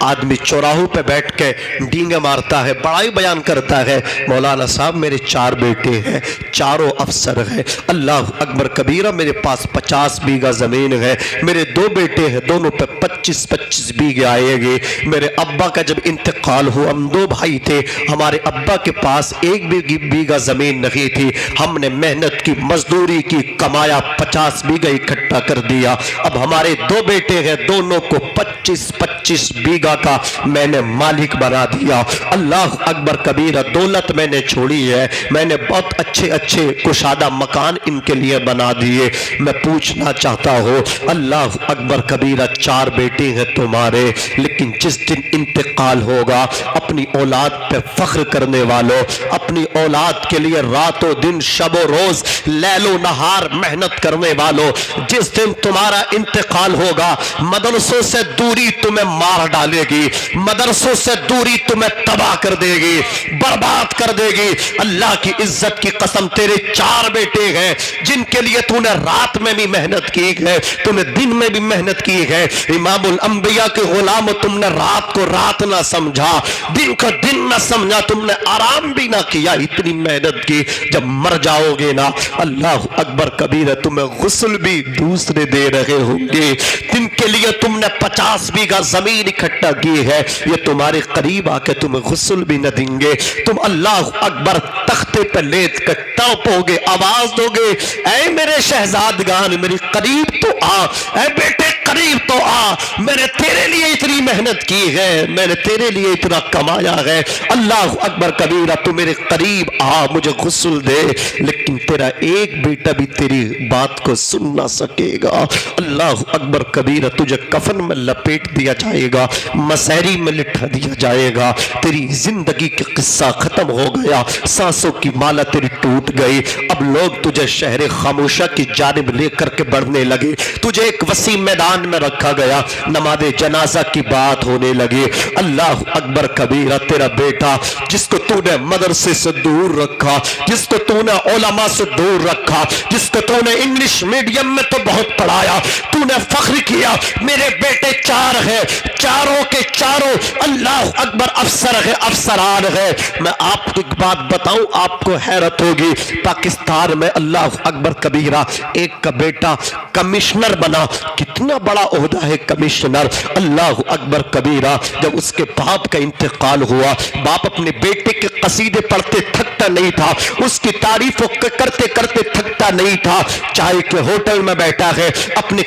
آدمی چوراہوں پہ بیٹھ کے ڈینگے مارتا ہے، بڑائی بیان کرتا ہے، مولانا صاحب میرے 4 بیٹے ہیں، چاروں افسر ہیں، اللہ اکبر کبیرہ، میرے پاس 50 بیگہ زمین ہے، میرے 2 بیٹے ہیں، دونوں پہ 25-25 بیگے آئے گے۔ میرے ابا کا جب انتقال ہوا، ہم 2 بھائی تھے، ہمارے ابا کے پاس 1 بیگہ زمین نہیں تھی، ہم نے محنت کی، مزدوری کی، کمایا، 50 بیگہ اکٹھا کر دیا۔ اب ہمارے 2 بیٹے ہیں، دونوں کو 25-25 بیگہ کا میں نے مالک بنا دیا۔ اللہ اکبر کبیرہ، دولت میں نے چھوڑی ہے، میں نے بہت اچھے اچھے کشادہ مکان ان کے لیے بنا دیے۔ میں پوچھنا چاہتا ہوں، اللہ اکبر کبیرہ، 4 بیٹے ہیں تمہارے، لیکن جس دن انتقال ہوگا، اپنی اولاد پہ فخر کرنے والوں، اپنی اولاد کے لیے رات و دن، شب و روز، لیل و نہار محنت کرنے والوں، جس دن تمہارا انتقال ہوگا، مدرسوں سے دوری تمہیں مار ڈالے گی، مدرسوں سے دوری تمہیں تباہ کر دے گی، برباد کر دے گی۔ اللہ کی عزت کی قسم، تیرے 4 بیٹے ہیں جن کے لیے تو نے رات میں بھی محنت کی ہے، تو نے دن میں بھی محنت کی ہے۔ امام الانبیاء کے غلام، تم نے رات کو رات نہ سمجھا، دن کو دن نہ سمجھا، تم نے آرام بھی نہ کیا، اتنی محنت کی۔ جب مر جاؤ گے نا، اللہ اکبر کبیرہ، تمہیں غسل بھی دوسرے دے رہے ہوں گے، جن کے لیے تم نے 50 بیگہ زمین اکٹھا کی ہے، یہ تمہارے قریب آ کے تمہیں غسل بھی نہ دیں گے۔ تم اللہ اکبر تختے پہ لیٹ کر ٹوپو گے، آواز دو گے، اے میرے شہزادگان، میری قریب تو آ، اے بیٹے قریب تو آ، میں نے تیرے لیے اتنی محنت کی ہے، میں نے تیرے لیے اتنا کمایا ہے، اللہ اکبر کبیرہ، تو میرے قریب آ، مجھے غسل دے۔ لیکن تیرا ایک بیٹا بھی تیری بات کو سن نہ سکے گا۔ اللہ اکبر کبیرہ، تجھے کفن میں لپیٹ دیا جائے گا، مسحری میں لٹھا دیا جائے گا، تیری زندگی کا قصہ ختم ہو گیا، سانسوں کی مالا تیری ٹوٹ گئی۔ اب لوگ تجھے شہر خاموشہ کی جانب لے کر کے بڑھنے لگے، تجھے ایک وسیع میدان میں رکھا گیا، نماز جنازہ کی بات ہونے لگی۔ اللہ اکبر کبیرہ، تیرا بیٹا جس کو تو نے مدرسے سے دور رکھا، جس کو تو نے علماء سے دور رکھا، جس کو تو نے انگلش میڈیم میں تو بہت پڑھایا، تو نے فخر کیا، میرے بیٹے 4 ہیں، چاروں کے چاروں اللہ اکبر افسر ہے، افسران ہے۔ میں آپ کو ایک بات بتاؤں، آپ کو حیرت ہوگی، پاکستان میں اللہ اکبر کبیرہ ایک کا بیٹا کمشنر بنا، کتنا بڑا عہدہ ہے کمشنر، اللہ اکبر کبیرہ۔ جب اس کے باپ کا انتقال ہوا، باپ اپنے بیٹے کے قصیدے پڑھتے تھکتا نہیں تھا، اس کی تعریف کرتے کرتے تھکتا نہیں تھا، چائے کے ہوٹل میں بیٹھا ہے، اپنے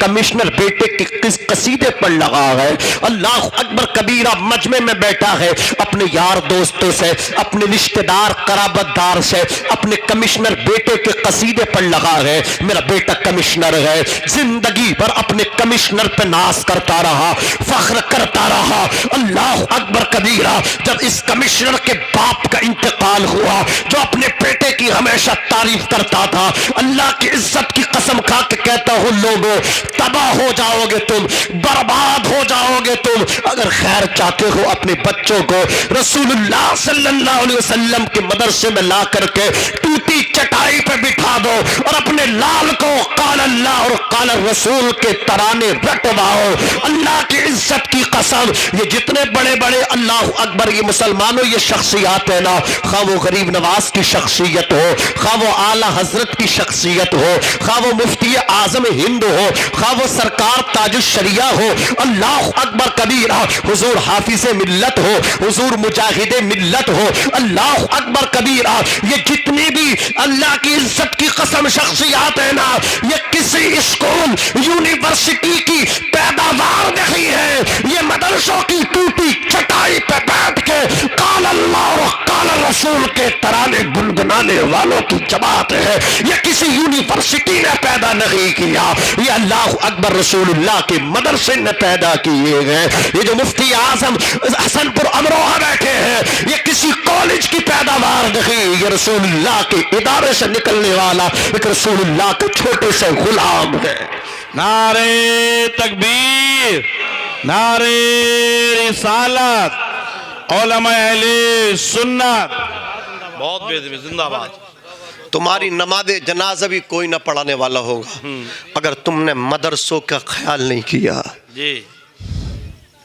کمشنر بیٹے کے قصیدے پڑھ لگا ہے، اللہ اکبر کبیرہ، مجمع میں بیٹھا ہے، اپنے یار دوستوں سے، اپنے رشتہ دار قرابت دار سے اپنے کمشنر بیٹے کے قصیدے پڑھ لگا ہے، میرا بیٹا کمشنر ہے، زندگی بھر اپنے کمشنر پہ ناز کرتا رہا، فخر کرتا رہا، اللہ اکبر کبیرہ۔ جب اس کمشنر کے باپ کا انتقال ہوا، جو اپنے بیٹے کی ہمیشہ تعریف کرتا تھا، اللہ کی عزت کی قسم کھا کے کہتا ہوں، لوگوں تباہ ہو جاؤ گے تم، برباد ہو جاؤ گے تم۔ اگر خیر چاہتے ہو، اپنے بچوں کو رسول اللہ صلی اللہ علیہ وسلم کے مدرسے میں لا کر کے ٹوٹی چٹائی پہ بٹھا دو، اور اپنے لال کو قال اللہ اور قال الرسول کے ترانے رٹواؤ۔ اللہ کی عزت کی قسم، یہ جتنے بڑے بڑے اللہ اکبر یہ مسلمانوں یہ شخصیات ہیں نا، خواہ وہ غریب نواز کی شخصیت ہو، خواہ وہ اعلیٰ حضرت کی شخصیت ہو، خواہ وہ مفتی اعظم ہند ہو، خواہ وہ سرکار تاج الشریعہ ہو، اللہ اکبر کبیرہ، حضور حافظ ملت ہو، حضور مجاہد ملت ہو، اللہ اکبر کبیرہ، یہ جتنی بھی اللہ کی عزت کی قسم شخصیات ہیں نا، یہ کسی اسکول یونیورسٹی کی پیداوار نہیں ہے، یہ مدرسوں کی ٹوٹی چٹائی پہ بیٹھ کے قال اللہ اور قال الرسول کے ترانے گنگنانے والوں کی جماعت ہے، یہ کسی یونیورسٹی نے پیدا نہیں کیا، یہ اللہ اکبر رسول اللہ کے مدرسے نے پیدا کیے گئے۔ یہ جو مفتی اعظم حسن پور امروہہ بیٹھے ہیں، یہ کسی کالج کی پیداوار نہیں، یہ رسول اللہ کے ادارے سے نکلنے والا ایک رسول اللہ کے چھوٹے سے غلام ہے۔ نعرہ تکبیر، نعرہ رسالت، علماء اہل سنت، بہت بے زندہ باد۔ تمہاری نماز جنازہ بھی کوئی نہ پڑھانے والا ہوگا اگر تم نے مدرسوں کا خیال نہیں کیا۔ جی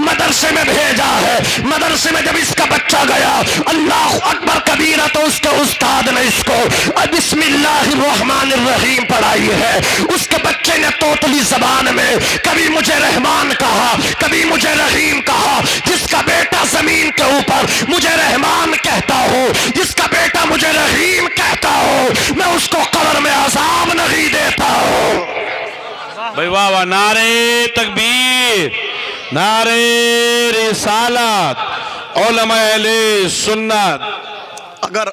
مدرسے میں بھیجا ہے. مدرسے میں جب اس کا بچہ گیا, اللہ اکبر کبیرہ, تو اس کے استاد نے اس کو بسم اللہ الرحمن الرحیم پڑھائی ہے. اس کے بچے نے توتلی زبان میں کبھی مجھے رحمان کہا, کبھی مجھے رحیم کہا. جس کا بیٹا زمین کے اوپر مجھے رحمان کہتا ہو, جس کا بیٹا مجھے رحیم کہتا ہو, میں اس کو قبر میں عذاب نہیں دیتا ہوں. بھائی واہ واہ, نعرے تکبیر, نعرے رسالت, علماء اہل سنت. اگر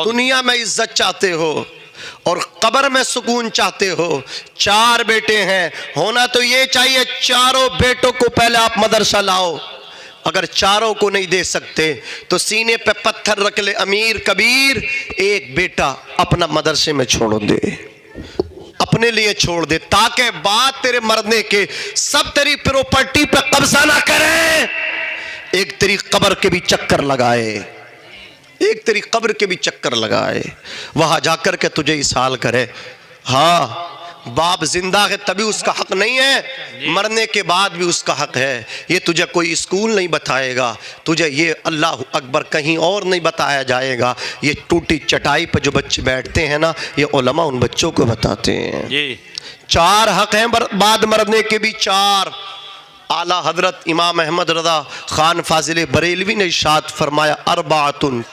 دنیا میں عزت چاہتے ہو اور قبر میں سکون چاہتے ہو, 4 بیٹے ہیں, ہونا تو یہ چاہیے چاروں بیٹوں کو پہلے آپ مدرسہ لاؤ. اگر چاروں کو نہیں دے سکتے تو سینے پہ پتھر رکھ لے, امیر کبیر, ایک بیٹا اپنا مدرسے میں چھوڑ دے, اپنے لیے چھوڑ دے, تاکہ بعد تیرے مرنے کے سب تیری پراپرٹی پہ قبضہ نہ کریں. ایک تیری قبر کے بھی چکر لگائے, ایک تیری قبر کے بھی چکر لگائے, وہاں جا کر کے تجھے اسحال کرے. ہاں, باپ زندہ ہے تبھی اس کا حق نہیں ہے, مرنے کے بعد بھی اس کا حق ہے. یہ تجھے کوئی اسکول نہیں بتائے گا, تجھے یہ اللہ اکبر کہیں اور نہیں بتایا جائے گا. یہ ٹوٹی چٹائی پہ جو بچے بیٹھتے ہیں نا, یہ علماء ان بچوں کو بتاتے ہیں. 4 حق ہیں بعد مرنے کے بھی 4. اعلیٰ حضرت امام احمد رضا خان فاضل بریلوی نے ارشاد فرمایا,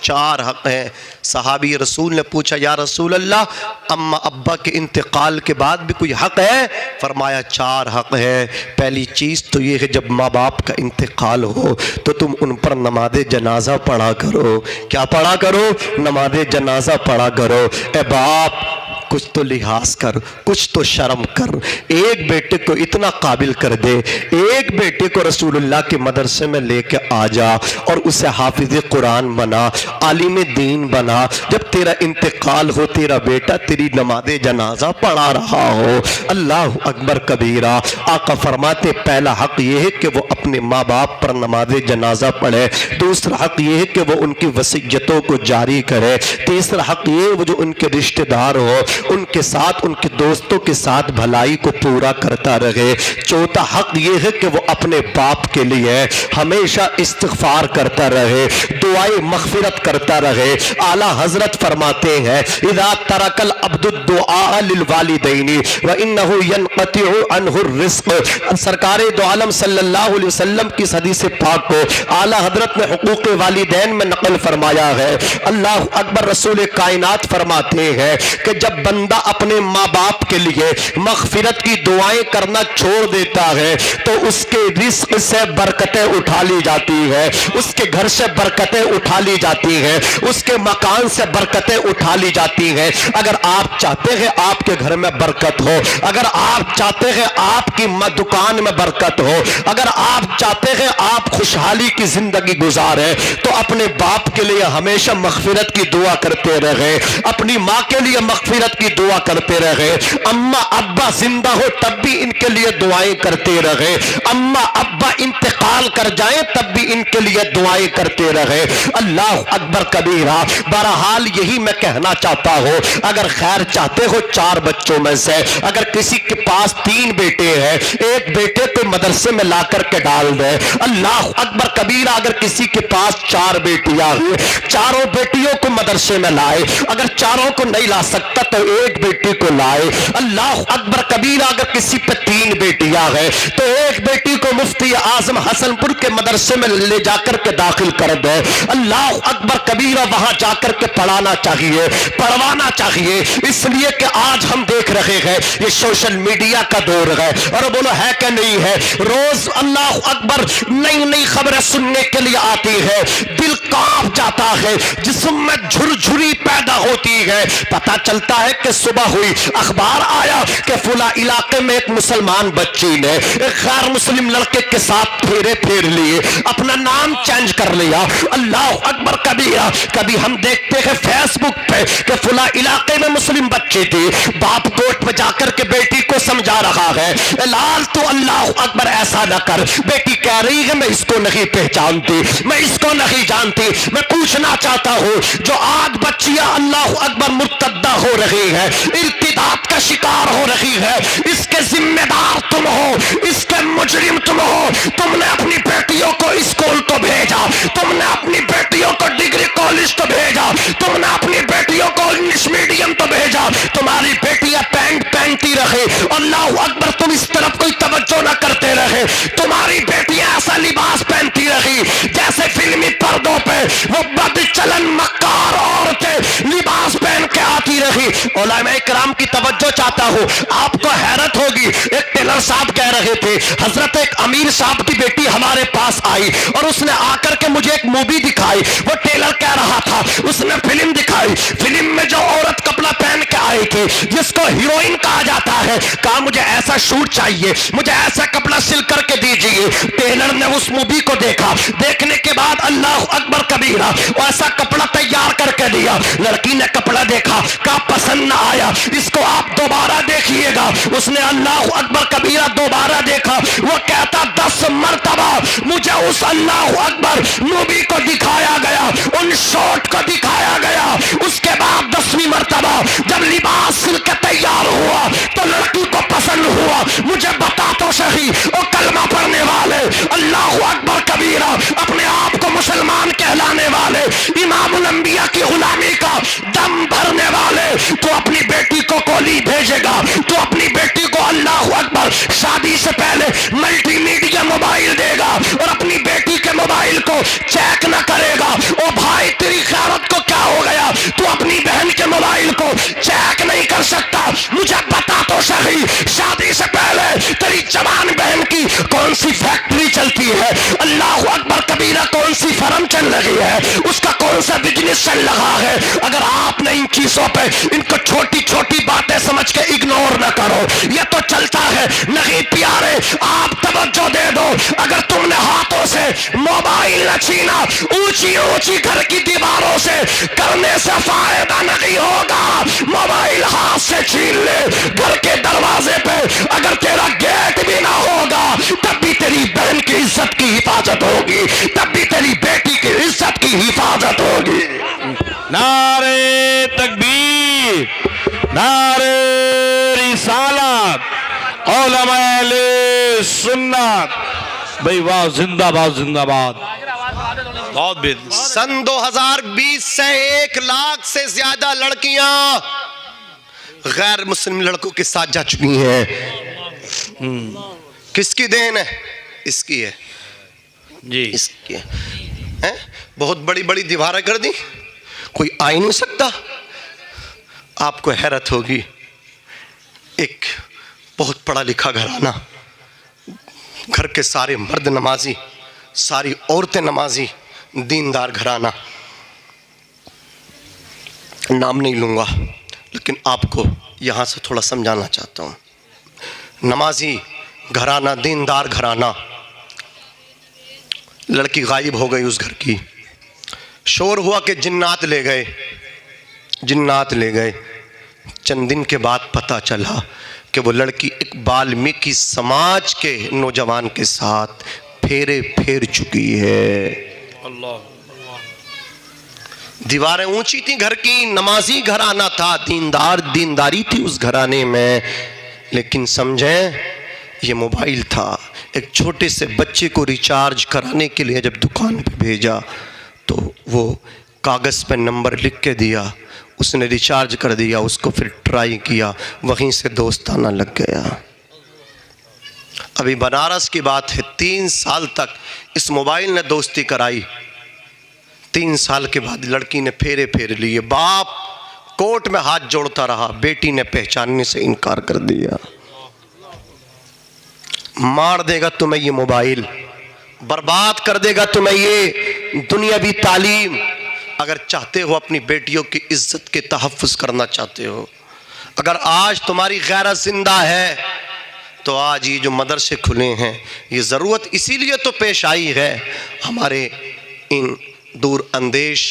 4 حق ہیں. صحابی رسول نے پوچھا, یا رسول اللہ, اما ابا کے انتقال کے بعد بھی کوئی حق ہے؟ فرمایا 4 حق ہے. پہلی چیز تو یہ ہے, جب ماں باپ کا انتقال ہو تو تم ان پر نماز جنازہ پڑھا کرو. کیا پڑھا کرو؟ نماز جنازہ پڑھا کرو. اے باپ, کچھ تو لحاظ کر, کچھ تو شرم کر. ایک بیٹے کو اتنا قابل کر دے, ایک بیٹے کو رسول اللہ کے مدرسے میں لے کے آ جا اور اسے حافظ قرآن بنا, عالم دین بنا. جب تیرا انتقال ہو, تیرا بیٹا تیری نماز جنازہ پڑھا رہا ہو. اللہ اکبر کبیرہ. آقا فرماتے پہلا حق یہ ہے کہ وہ اپنے ماں باپ پر نماز جنازہ پڑھے. دوسرا حق یہ ہے کہ وہ ان کی وصیتوں کو جاری کرے. تیسرا حق یہ ہے وہ جو ان کے رشتہ دار ہو ان کے ساتھ, ان کے دوستوں کے ساتھ بھلائی کو پورا کرتا رہے. چوتھا حق یہ ہے کہ وہ اپنے باپ کے لیے ہمیشہ استغفار کرتا رہے, دعائے مغفرت کرتا رہے. اعلیٰ حضرت فرماتے ہیں, اذا ترک العبد الدعاء للوالدین وانه ينقطع عنه الرزق. سرکار دو عالم صلی اللہ علیہ وسلم کی حدیث پاک کو اعلیٰ حضرت نے حقوق والدین میں نقل فرمایا ہے. اللہ اکبر. رسول کائنات فرماتے ہیں کہ جب بندہ اپنے ماں باپ کے لیے مغفرت کی دعائیں کرنا چھوڑ دیتا ہے تو اس کے رزق سے برکتیں اٹھا لی جاتی ہے, اس کے گھر سے برکتیں اٹھا لی جاتی ہیں, اس کے مکان سے برکتیں اٹھا لی جاتی ہیں. اگر آپ چاہتے ہیں آپ کے گھر میں برکت ہو, اگر آپ چاہتے ہیں آپ کی دکان میں برکت ہو, اگر آپ چاہتے ہیں آپ خوشحالی کی زندگی گزاریں, تو اپنے باپ کے لیے ہمیشہ مغفرت کی دعا کرتے رہے, اپنی ماں کے لیے مغفرت کی دعا کرتے رہے. اما ابا زندہ ہو تب بھی ان کے لیے دعائیں کرتے رہے, اما ابا انتقال کر جائیں تب بھی ان کے لیے دعائیں کرتے رہے. اللہ اکبر کبیرہ. بہرحال یہی میں کہنا چاہتا ہوں, اگر خیر چاہتے ہو 4 بچوں میں سے اگر کسی کے پاس 3 بیٹے ہیں, ایک بیٹے کو مدرسے میں لا کر کے ڈال دے. اللہ اکبر کبیرہ. اگر کسی کے پاس 4 بیٹیاں ہیں, 4 بیٹیوں کو مدرسے میں لائے. اگر 4 کو نہیں لا سکتا تو ایک بیٹی کو لائے. اللہ اکبر کبیرہ. اگر کسی پہ 3 بیٹیاں ہیں تو ایک بیٹی کو مفتی اعظم حسن پور کے مدرسے میں لے جا کر کے داخل کر دے. اللہ اکبر کبیرہ. وہاں جا کر کے پڑھانا چاہیے, پڑھوانا چاہیے. اس لیے کہ آج ہم دیکھ رہے ہیں یہ سوشل میڈیا کا دور ہے, اور بولو ہے کہ نہیں ہے, روز اللہ اکبر نئی نئی خبریں سننے کے لیے آتی ہے, دل کانپ جاتا ہے, جسم میں جھرجھری پیدا ہوتی ہے. پتہ چلتا ہے کہ صبح ہوئی, اخبار آیا کہ فلاں علاقے میں ایک مسلمان بچی نے ایک غیر مسلم لڑکے کے ساتھ پھیر لیے, اپنا نام چینج کر لیا. اللہ اکبر کبیرہ. کبھی ہم دیکھتے ہیں فیس بک پہ کہ فلاں علاقے میں مسلم بچی تھی, باپ کوٹ پہ جا کر کے بیٹی کو سمجھا رہا ہے, لال تو اللہ اکبر ایسا نہ کر. بیٹی کہہ رہی ہے میں اس کو نہیں پہچانتی, میں اس کو نہیں جانتی. میں پوچھنا چاہتا ہوں, جو آج بچیاں اللہ اکبر مرتدہ ہو رہی رہی ہے، ارتداد کا شکار ہو رہی ہے، اس کے ذمہ دار تم ہو، اس کے مجرم تم ہو۔ تم نے اپنی بیٹیوں کو اسکول تو بھیجا، تم نے اپنی بیٹیوں کو ڈگری کالج تو بھیجا، تم نے اپنی بیٹیوں کو انگلش میڈیم تو بھیجا، تمہاری بیٹیاں پینٹ پہنتی رہے، اللہ اکبر، تم اس طرف کوئی توجہ نہ کرتے رہے، تمہاری بیٹیاں ایسا لباس پہنتی رہی جیسے فلمی پردوں پہ وہ بد چلن مکار عورتیں لباس پہن کے آتی رہی۔ علماء کرام کی توجہ چاہتا ہوں، آپ کو حیرت ہوگی، ایک ٹیلر صاحب کہہ رہے تھے، حضرت ایک امیر صاحب کی بیٹی ہمارے پاس آئی اور اس نے آ کر کے مجھے ایک مووی دکھائی، وہ ٹیلر کہہ رہا تھا، اس نے فلم دکھائی، فلم میں جو عورت کپڑا پہن کے آئی تھی جس کو ہیروئن کہا جاتا ہے، کہا مجھے ایسا شوٹ چاہیے، مجھے ایسا کپڑا سل کر کے دیجئے۔ ٹیلر نے اس مووی کو دیکھا، دیکھنے کے بعد اللہ اکبر کبیرہ ایسا کپڑا تیار کر کے دیا۔ لڑکی نے کپڑا دیکھا، کہا پسند نہ آیا، اس کو آپ دوبارہ دیکھیے گا۔ اس نے اللہ اکبر کبیرہ دوبارہ دیکھا، وہ کہتا 10 مرتبہ مجھے اس اللہ اکبر مووی کو دکھایا گیا، ان شوٹ کو دکھایا گیا۔ اس کے بعد 10ویں مرتبہ جب لباس سل کے تیار ہوا تو لڑکی کو پسند ہوا۔ مجھے بتا تو صحیح، وہ کلمہ پڑھنے والے، اللہ اکبر کبیرہ، اپنے آپ کو مسلمان کہلانے والے، امام الانبیاء کی غلامی کا دم بھرنے والے، تو اپنی بیٹی کو کولی بھیجے گا، تو اپنی بیٹی کو اللہ اکبر شادی سے پہلے ملٹی میڈیا موبائل دے گا اور اپنی بیٹی کے موبائل کو چیک نہ کرے گا۔ او بھائی، تیری خیرت کو کیا ہو گیا؟ تو اپنی بہن کے موبائل کو چیک نہیں کر سکتا؟ مجھے بتا تو صحیح، شادی سے پہلے تیری جوان بہن کی کون سی فیکٹری چلتی ہے؟ اللہ اکبر کبیرہ، کون سی فرم چل رہی ہے؟ اس کا کون سا بزنس چل رہا ہے؟ اگر آپ نے ان چیزوں پہ ان کو چھوٹی چھوٹی باتیں سمجھ کے اگنور نہ کرو، یہ تو چلتا ہے۔ نہیں پیارے، آپ توجہ دے دو، اگر تم نے ہاتھوں سے موبائل نہ چھینا، اونچی اونچی گھر کی دیواروں سے کرنے سے فائدہ نہیں ہوگا۔ موبائل ہاتھ سے چھین لے، گھر کے دروازے پہ اگر تیرا گیٹ بھی نہ ہوگا تب بھی تیری بہن کی عزت کی حفاظت ہوگی، تب بھی تیری بیٹی کی عزت کی حفاظت ہوگی۔ نعرے تکبیر، نعرے رسالت، علماء اہل سنت، بھئی واہ، زندہ باد، زندہ باد، بہت بہتر۔ سن 2020 سے 1 لاکھ سے زیادہ لڑکیاں غیر مسلم لڑکوں کے ساتھ جا چکی ہیں۔ کس کی دین ہے؟ اس کی ہے، جی، اس کی ہے۔ بہت بڑی بڑی دیواریں کر دی، کوئی آ ہی نہیں سکتا۔ آپ کو حیرت ہوگی، ایک بہت پڑھا لکھا گھرانہ، گھر کے سارے مرد نمازی، ساری عورتیں نمازی، دیندار گھرانہ، نام نہیں لوں گا لیکن آپ کو یہاں سے تھوڑا سمجھانا چاہتا ہوں۔ نمازی گھرانہ، دیندار گھرانہ، لڑکی غائب ہو گئی اس گھر کی، شور ہوا کہ جنات لے گئے، جنات لے گئے۔ چند دن کے بعد پتہ چلا کہ وہ لڑکی ایک والمیکی سماج کے نوجوان کے ساتھ پھیرے پھیر چکی ہے۔ اللہ، دیواریں اونچی تھی گھر کی، نمازی گھرانہ تھا، دینداری تھی اس گھرانے میں، لیکن سمجھیں یہ موبائل تھا۔ ایک چھوٹے سے بچے کو ریچارج کرانے کے لیے جب دکان پہ بھیجا تو وہ کاغذ پہ نمبر لکھ کے دیا، اس نے ریچارج کر دیا، اس کو پھر ٹرائی کیا، وہیں سے دوستانہ لگ گیا۔ ابھی بنارس کی بات ہے، 3 سال تک اس موبائل نے دوستی کرائی، 3 سال کے بعد لڑکی نے پھیرے پھیر لیے۔ باپ کورٹ میں ہاتھ جوڑتا رہا، بیٹی نے پہچاننے سے انکار کر دیا۔ مار دے گا تمہیں یہ موبائل، برباد کر دے گا تمہیں یہ دنیاوی تعلیم۔ اگر چاہتے ہو اپنی بیٹیوں کی عزت کے تحفظ کرنا چاہتے ہو، اگر آج تمہاری غیرت زندہ ہے تو آج یہ جو مدرسے کھلے ہیں، یہ ضرورت اسی لیے تو پیش آئی ہے، ہمارے ان دور اندیش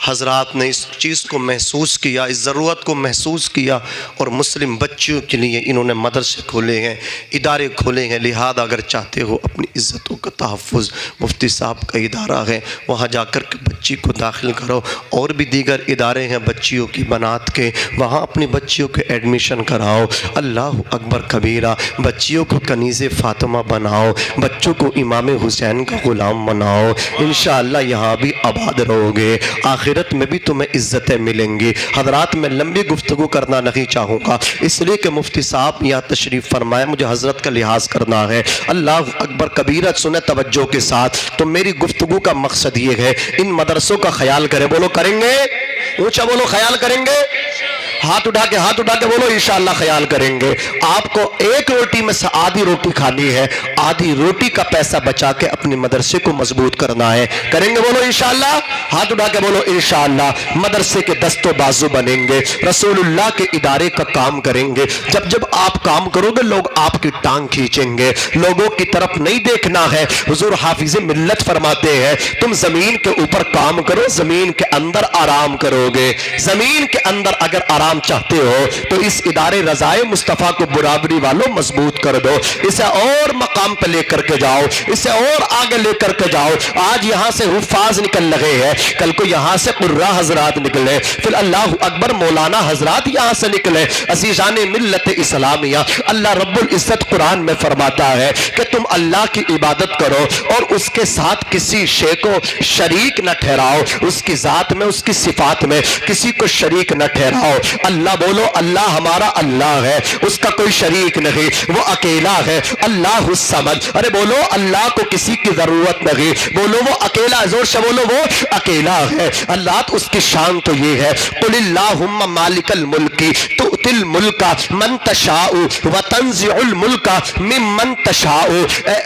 حضرات نے اس چیز کو محسوس کیا، اس ضرورت کو محسوس کیا، اور مسلم بچیوں کے لیے انہوں نے مدرسے کھولے ہیں، ادارے کھولے ہیں۔ لہذا اگر چاہتے ہو اپنی عزتوں کا تحفظ، مفتی صاحب کا ادارہ ہے، وہاں جا کر کے بچی کو داخل کرو۔ اور بھی دیگر ادارے ہیں بچیوں کی بنات کے، وہاں اپنی بچیوں کے ایڈمیشن کراؤ۔ اللہ اکبر کبیرہ، بچیوں کو کنیز فاطمہ بناؤ، بچوں کو امام حسین کا غلام بناؤ، انشاءاللہ یہاں بھی آباد رہو گے، آخرت میں بھی تمہیں عزتیں ملیں گی۔ حضرات میں لمبی گفتگو کرنا نہیں چاہوں گا، اس لیے کہ مفتی صاحب یہاں تشریف فرمائے، مجھے حضرت کا لحاظ کرنا ہے۔ اللہ اکبر کبیرہ، سنیں توجہ کے ساتھ، تو میری گفتگو کا مقصد یہ ہے ان مدرسوں کا خیال کریں۔ بولو کریں گے؟ اونچا بولو، خیال کریں گے؟ ہاتھ اٹھا کے بولو انشاءاللہ خیال کریں گے۔ آپ کو ایک روٹی میں سے آدھی روٹی کھانی ہے، آدھی روٹی کا پیسہ بچا کے اپنے مدرسے کو مضبوط کرنا ہے۔ کریں گے؟ بولو انشاءاللہ، ہاتھ اٹھا کے بولو انشاءاللہ۔ مدرسے کے دست و بازو بنیں گے، رسول اللہ کے ادارے کا کام کریں گے۔ جب آپ کام کرو گے لوگ آپ کی ٹانگ کھینچیں گے، لوگوں کی طرف نہیں دیکھنا ہے۔ حضور حافظ ملت فرماتے ہیں تم زمین کے اوپر کام کرو، زمین کے اندر آرام کرو گے۔ زمین کے اندر اگر آرام چاہتے ہو تو اس ادارے رضائے مصطفیٰ کو برابری والوں مضبوط کر دو، اسے اور مقام پہ لے کر کے جاؤ، اسے اور آگے لے کر کے جاؤ۔ آج یہاں سے حفاظ نکل رہے ہیں، کل کو یہاں سے قرہ حضرات نکلے، پھر اللہ اکبر مولانا حضرات یہاں سے نکلے۔ عزیزان ملت اسلامیہ، اللہ رب العزت قرآن میں فرماتا ہے کہ تم اللہ کی عبادت کرو اور اس کے ساتھ کسی شے کو شریک نہ ٹھہراؤ، اس کی ذات میں، اس کی صفات میں کسی کو شریک نہ ٹھہراؤ۔ اللہ بولو، اللہ ہمارا اللہ ہے، اس کا کوئی شریک نہیں، وہ اکیلا ہے۔ اللہ الصمد، ارے بولو اللہ کو کسی کی ضرورت نہیں، بولو وہ اکیلا، زور سے بولو وہ اکیلا ہے۔ اللہ اس کی شان تو یہ ہے، قل اللہم مالک الملک تؤتی الملک من تشاء وتنزع الملک ممن تشاء۔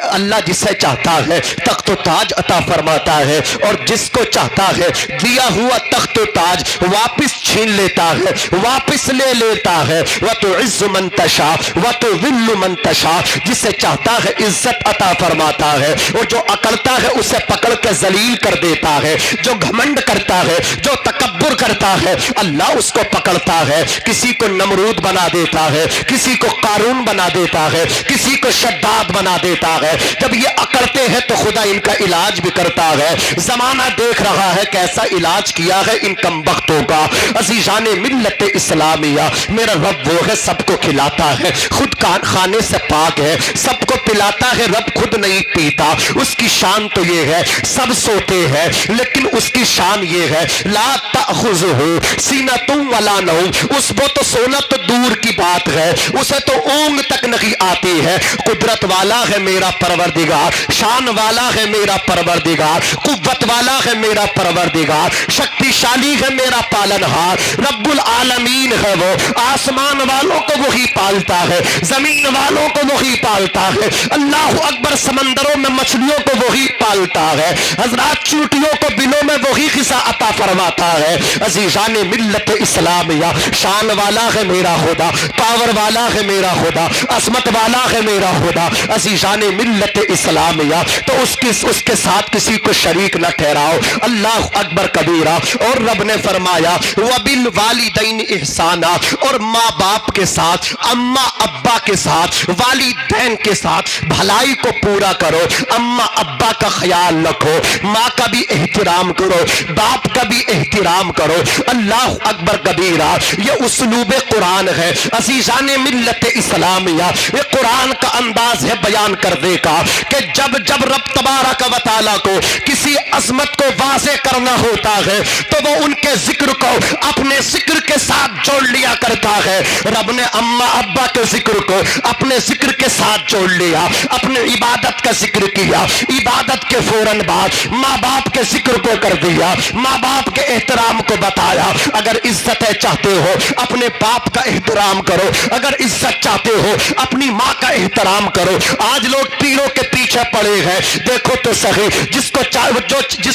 اللہ جسے چاہتا ہے تخت و تاج عطا فرماتا ہے، اور جس کو چاہتا ہے دیا ہوا تخت و تاج واپس چھین لیتا ہے، واپس لے لیتا ہے۔ وَتُعِزُّ مَن تَشَاءُ وَتُذِلُّ مَن تَشَاءُ، جسے چاہتا ہے عزت عطا فرماتا ہے، اور جو اکڑتا ہے اسے پکڑ کے ذلیل کر دیتا ہے۔ جو گھمنڈ کرتا ہے، جو تکبر کرتا ہے، اللہ اس کو پکڑتا ہے، کسی کو نمرود بنا دیتا ہے، کسی کو قارون بنا دیتا ہے، کسی کو شداد بنا دیتا ہے۔ جب یہ اکڑتے ہیں تو خدا ان کا علاج بھی کرتا ہے۔ زمانہ دیکھ رہا ہے کیسا علاج کیا ہے ان کمبختوں کا۔ عزیزان ملت اسلامیہ، میرا رب وہ ہے سب کو کھلاتا ہے، خود کھانے سے پاک ہے، سب کو پلاتا ہے، رب خود نہیں پیتا۔ اس کی شان تو یہ ہے، سب سوتے ہیں لیکن اس کی شان یہ ہے، لا تأخذہ سینۃ ولا نوم، اس وہ تو سونا تو دور کی بات ہے، اسے تو اونگ تک نہیں آتی ہے۔ قدرت والا ہے میرا پروردگار، شان والا ہے میرا پروردگار، قوت والا ہے میرا پروردگار، شکتی شالی ہے میرا پالنہار، رب العالمین ہے وہ۔ آسمان والوں کو وہی پالتا ہے، زمین والوں کو وہی پالتا ہے، اللہ اکبر، سمندروں میں مچھلیوں کو وہی پالتا ہے، حضرات چونٹیوں کو بلوں میں وہی غذا عطا فرماتا ہے۔ عزیزان ملت اسلامیہ، شان والا ہے میرا خدا، پاور والا ہے میرا خدا، عظمت والا ہے میرا خدا۔ عزیزان ملت اسلامیہ، تو اس کے ساتھ کسی کو شریک نہ ٹھہراؤ۔ اللہ اکبر کبیرہ۔ اور رب نے فرمایا وبالوالدین احسانا، اور ماں باپ کے ساتھ، اماں ابا کے ساتھ، والدین کے ساتھ بھلائی کو پورا کرو۔ اماں ابا کا خیال رکھو، ماں کا بھی احترام کرو، باپ کا بھی احترام کرو۔ اللہ اکبر کبیرہ، یہ اسلوب قرآن ہے۔ عزیزان ملت اسلامیہ، یہ قرآن کا انداز ہے بیان کرنے کا کہ جب رب تبارک و تعالیٰ کو کسی عظمت کو واضح کرنا ہوتا ہے تو وہ ان کے ذکر کو اپنے ذکر کے ساتھ جوڑ لیا کرتا ہے۔ رب نے اماں ابا کے ذکر کو اپنے ذکر کے ساتھ جوڑ لیا، اپنے عبادت کا ذکر کیا، عبادت کے فوراً بعد ماں باپ کے ذکر کو کر دیا، ماں باپ کے احترام کو بتایا۔ اگر عزتیں چاہتے ہو اپنے باپ کا احترام کرو، اگر عزت چاہتے ہو اپنی ماں کا احترام کرو. آج لوگ پیروں کے پیچھے پڑے ہیں. دیکھو تو صحیح, جس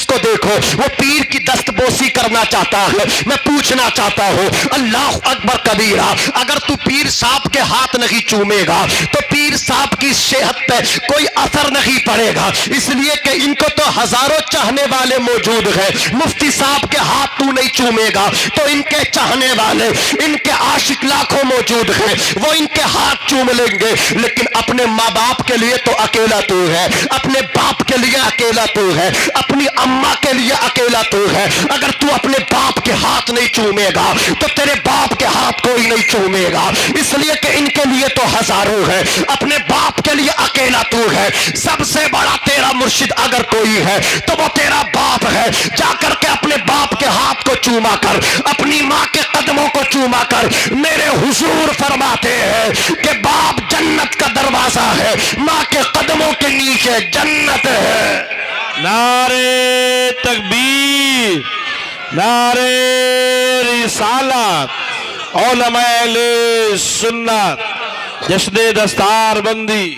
کو دیکھو وہ پیر کی دست بوسی کرنا چاہتا ہے. میں پوچھنا چاہتا ہوں, اللہ اکبر کبیرہ, اگر تو پیر صاحب کے ہاتھ نہیں چومے گا تو پیر صاحب کی صحت پہ کوئی اثر نہیں پڑے گا, اس لیے کہ ان کو تو ہزاروں چاہنے والے موجود ہیں. مفتی صاحب کے ہاتھ تو نہیں چومے گا تو ان کے چاہنے والے, ان کے عاشق لاکھوں موجود ہیں, وہ ان کے ہاتھ چوم لیں گے. لیکن اپنے ماں باپ کے لیے تو اکیلا تو ہے, اپنے باپ کے لیے اکیلا تو ہے, اپنی اماں کے لیے اکیلا تو ہے. اگر تو اپنے باپ کے ہاتھ نہیں چومے گا تو تیرے باپ کے ہاتھ کوئی نہیں چومے گا, اس لیے کہ ان کے لیے تو ہزاروں ہے, اپنے باپ کے لیے اکیلا تو ہے. سب سے بڑا تیرا مرشد اگر کوئی ہے تو وہ تیرا باپ ہے. جا کر کے اپنے باپ کے ہاتھ کو چوما کر, اپنی ماں کے قدموں کو چوما کر. میرے حضور فرماتے ہیں کہ باپ جنت کا دروازہ ہے, ماں کے قدموں کے نیچے جنت ہے. نعرے تکبیر, نعرے رسالت, علماء اہل سنت, جشن دستار بندی.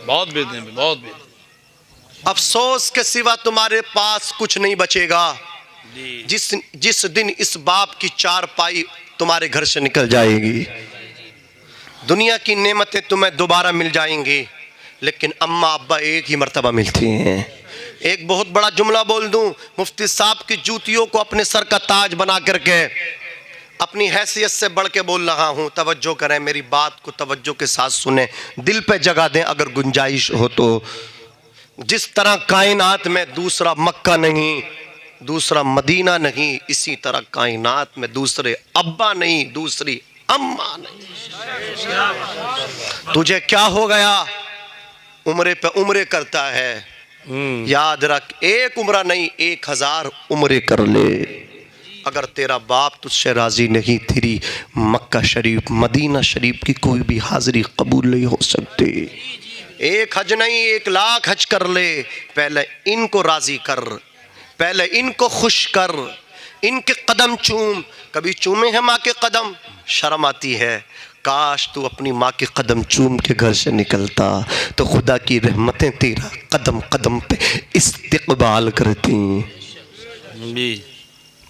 بہت بہترین, بہت بہترین. افسوس کے سوا تمہارے پاس کچھ نہیں بچے گا جس دن اس باپ کی چار پائی تمہارے گھر سے نکل جائے گی. دنیا کی نعمتیں تمہیں دوبارہ مل جائیں گی, لیکن اماں ابا ایک ہی مرتبہ ملتی ہیں. ایک بہت بڑا جملہ بول دوں, مفتی صاحب کی جوتیوں کو اپنے سر کا تاج بنا کر کے اپنی حیثیت سے بڑھ کے بول رہا ہوں. توجہ کریں, میری بات کو توجہ کے ساتھ سنیں, دل پہ جگہ دیں اگر گنجائش ہو تو. جس طرح کائنات میں دوسرا مکہ نہیں, دوسرا مدینہ نہیں, اسی طرح کائنات میں دوسرے ابا نہیں, دوسری اماں نہیں. تجھے کیا ہو گیا, عمرے پہ عمرے کرتا ہے, یاد رکھ ایک عمرہ نہیں 1000 عمرے کر لے. اگر تیرا باپ تجھ سے راضی نہیں, تیری مکہ شریف مدینہ شریف کی کوئی بھی حاضری قبول نہیں ہو سکتی. 1 حج نہیں 1 لاکھ حج کر لے, پہلے ان کو راضی کر, پہلے ان کو خوش کر, ان کے قدم چوم. کبھی چومے ہیں ماں کے قدم, شرم آتی ہے. کاش تو اپنی ماں کے قدم چوم کے گھر سے نکلتا تو خدا کی رحمتیں تیرا قدم قدم پہ استقبال کرتی.